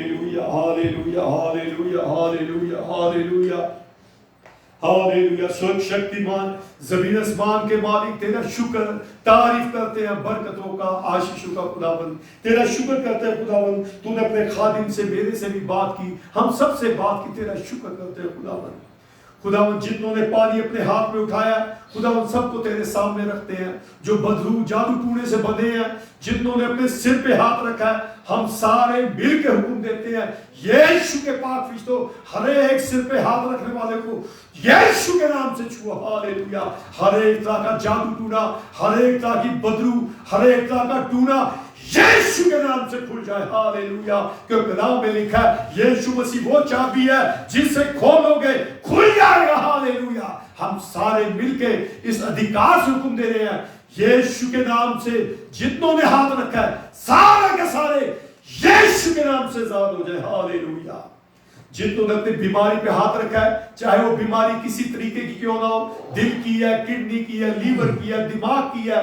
hallelujah hallelujah hallelujah hallelujah hallelujah hallelujah. स्वर्ग शक्तिमान जमीन आसमान के मालिक तेरा शुक्र तारीफ करते हैं बरकतों का आशीषों का खुदाबंद, तेरा शुक्र करते हैं खुदाबंद। तूने अपने खादिम से मेरे से भी बात की, हम सब से बात की, तेरा शुक्र करते हैं खुदाबंद। खुदावन जितनों ने पानी अपने हाथ में उठाया खुदावन सबको तेरे सामने रखते हैं। जो बदरू जादू टूने से बंधे हैं, जितनों ने अपने सिर पे हाथ रखा है, हम सारे मिल के हुक्म देते हैं यीशु के पाक फरिश्तों हर एक सिर पे हाथ रखने वाले को यीशु के नाम से छुओ। हालेलुया। हर एक तरह का जादू टूना, हर एक तरह की बदरू, हर एक तरह का टूना यीशु के नाम से खुल जाए। हालेलुया। क्योंकि नाम में लिखा है यीशु मसीह वो चाबी है जिसे खोलोगे खुल जाएगा। हालेलुया। हम सारे मिलके इस अधिकार से हुक्म दे रहे हैं यीशु के नाम से जितनों ने हाथ रखा है सारे के सारे यीशु के नाम से आजाद हो जाए। हालेलुया। जितनों ने अपनी बीमारी पे हाथ रखा है, चाहे वो बीमारी किसी तरीके की क्यों ना हो, दिल की है, किडनी की है, लीवर की है, दिमाग की है,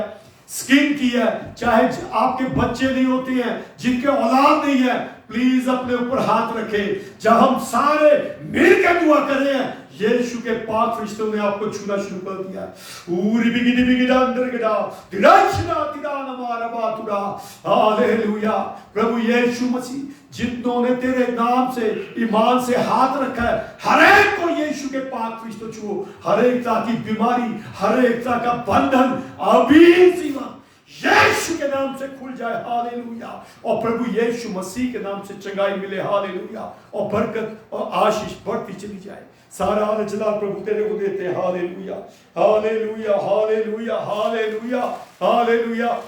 स्किन की है, चाहे आपके बच्चे नहीं होते हैं, जिनके औलाद नहीं है, प्लीज अपने ऊपर हाथ रखें। जब हम सारे मिलकर दुआ कर रहे हैं यीशु के पाक फरिश्तों ने आपको छूना शुरू कर दिया। ऊरी बिगिडी बिगिडा अंदर गिरा तिराशना तिराना मारा बातुरा। हालेलुया। प्रभु यीशु मसीह जितनों ने तेरे नाम से ईमान से हाथ रखा है हर एक को यीशु के पाक फरिश्तों छुओ। हर एक तरह की बीमारी, हर एक तरह का बंधन अभी सीमा यीशु के नाम से खुल जाए। हालेलुया। और प्रभु यीशु मसीह के नाम से चंगाई मिले। हालेलुया। और बरकत और आशीष बढ़ती चली जाए। सारा जलाल प्रभु तेरे को देते हैं। Hallelujah hallelujah hallelujah hallelujah hallelujah.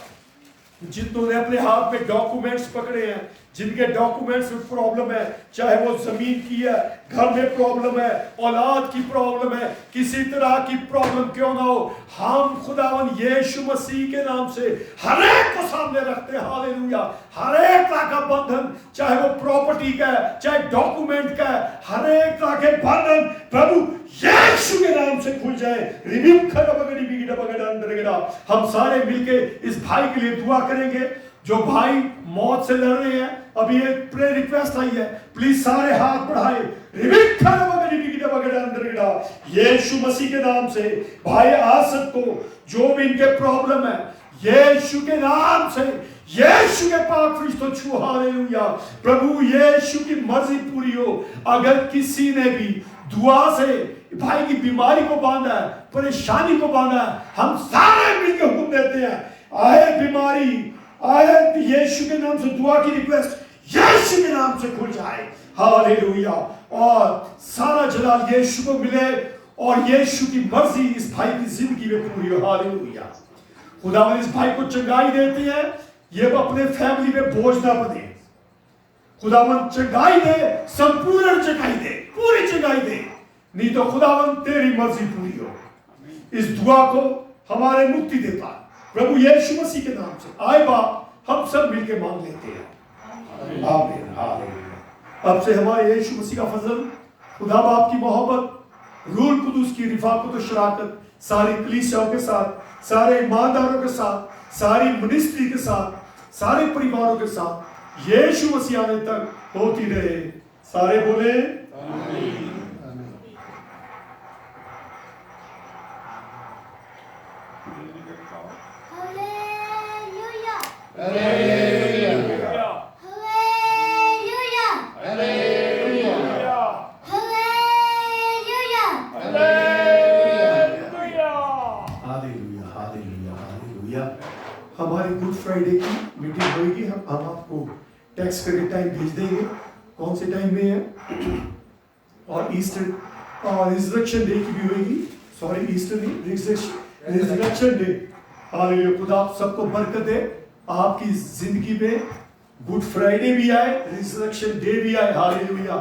जितनों ने अपने हाथ में डॉक्यूमेंट्स पकड़े हैं, जिनके डॉक्यूमेंट्स में प्रॉब्लम है, चाहे वो जमीन की है, घर में प्रॉब्लम है, औलाद की प्रॉब्लम है, किसी तरह की प्रॉब्लम क्यों ना हो, हम खुदावन यीशु मसीह के नाम से हर एक को सामने रखते हैं। हालेलुया। हर एक तरह का बंधन, चाहे वो प्रॉपर्टी का है, चाहे डॉक्यूमेंट का है, हर एक तरह के बंधन प्रभु यीशु के नाम से खुल जाए। हम सारे मिलके इस भाई के लिए दुआ करेंगे जो भाई मौत से लड़ रहे हैं। अभी एक प्रेयर रिक्वेस्ट आई है, प्लीज सारे हाथ बढ़ाए। यीशु मसीह के नाम से भाई आसद को जो भी इनके प्रॉब्लम है यीशु के नाम से यीशु के पाक फरिश्तों छू। हालेलुया। प्रभु यीशु की मर्जी पूरी हो। अगर किसी ने भी दुआ से भाई की बीमारी को बांधा है, परेशानी को बांधा है, हम सारे मिलकर हुक्म देते हैं आए बीमारी, आए यीशु के नाम से दुआ की रिक्वेस्ट यीशु के नाम से खुल जाए। हालेलुया। और सारा जलाल यीशु को मिले और यीशु की मर्जी इस भाई की जिंदगी में पूरी हो। हालेलुया। खुदावन इस भाई को चंगाई देती है, ये अपने फैमिली में बोझ ना बने। खुदावन चंगाई दे, संपूर्ण चंगाई दे, पूरी चंगाई दे, नहीं तो खुदावन तेरी मर्जी पूरी हो। इस दुआ को हमारे मुक्ति देता प्रभु यीशु मसीह के नाम से आए बाप हम सब मिलकर मांग लेते हैं। आमीन हालेलुया। अब से हमारे यीशु मसीह का फजल, खुदा बाप की मोहब्बत, रूह कुदूस की रिफाकत और शराकत सारी कलीसियाओं के साथ, सारे ईमानदारों के साथ, सारी मिनिस्ट्री के साथ, सारे परिवारों के साथ यीशु मसीह आने तक होती रहे। सारे बोले आमीन। हमारी गुड फ्राइडे की मीटिंग होगी, हम आपको टेक्स्ट करके टाइम भेज देंगे कौन से टाइम में है। और ईस्टर और रिजरेक्शन डे की भी होगी, सॉरी ईस्टर नहीं, रिजरेक्शन डे। हालेलुया। खुदा आप सबको बरकत दे, आपकी जिंदगी में गुड फ्राइडे भी आए, रिजरेक्शन डे भी आए। हालेलुया।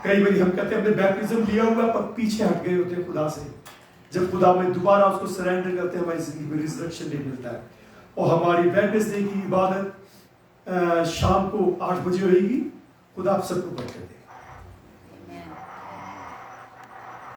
कई बार हम कहते हैं हमने बैप्टिज्म लिया हुआ पर पीछे हट गए होते हैं खुदा से। जब खुदा में दोबारा उसको सरेंडर करते हैं हमारी जिंदगी में रिजरेक्शन डे मिलता है। और हमारी वेडनेसडे की इबादत शाम को 8 बजे होगी। खुदा आप सबको बरकत दे।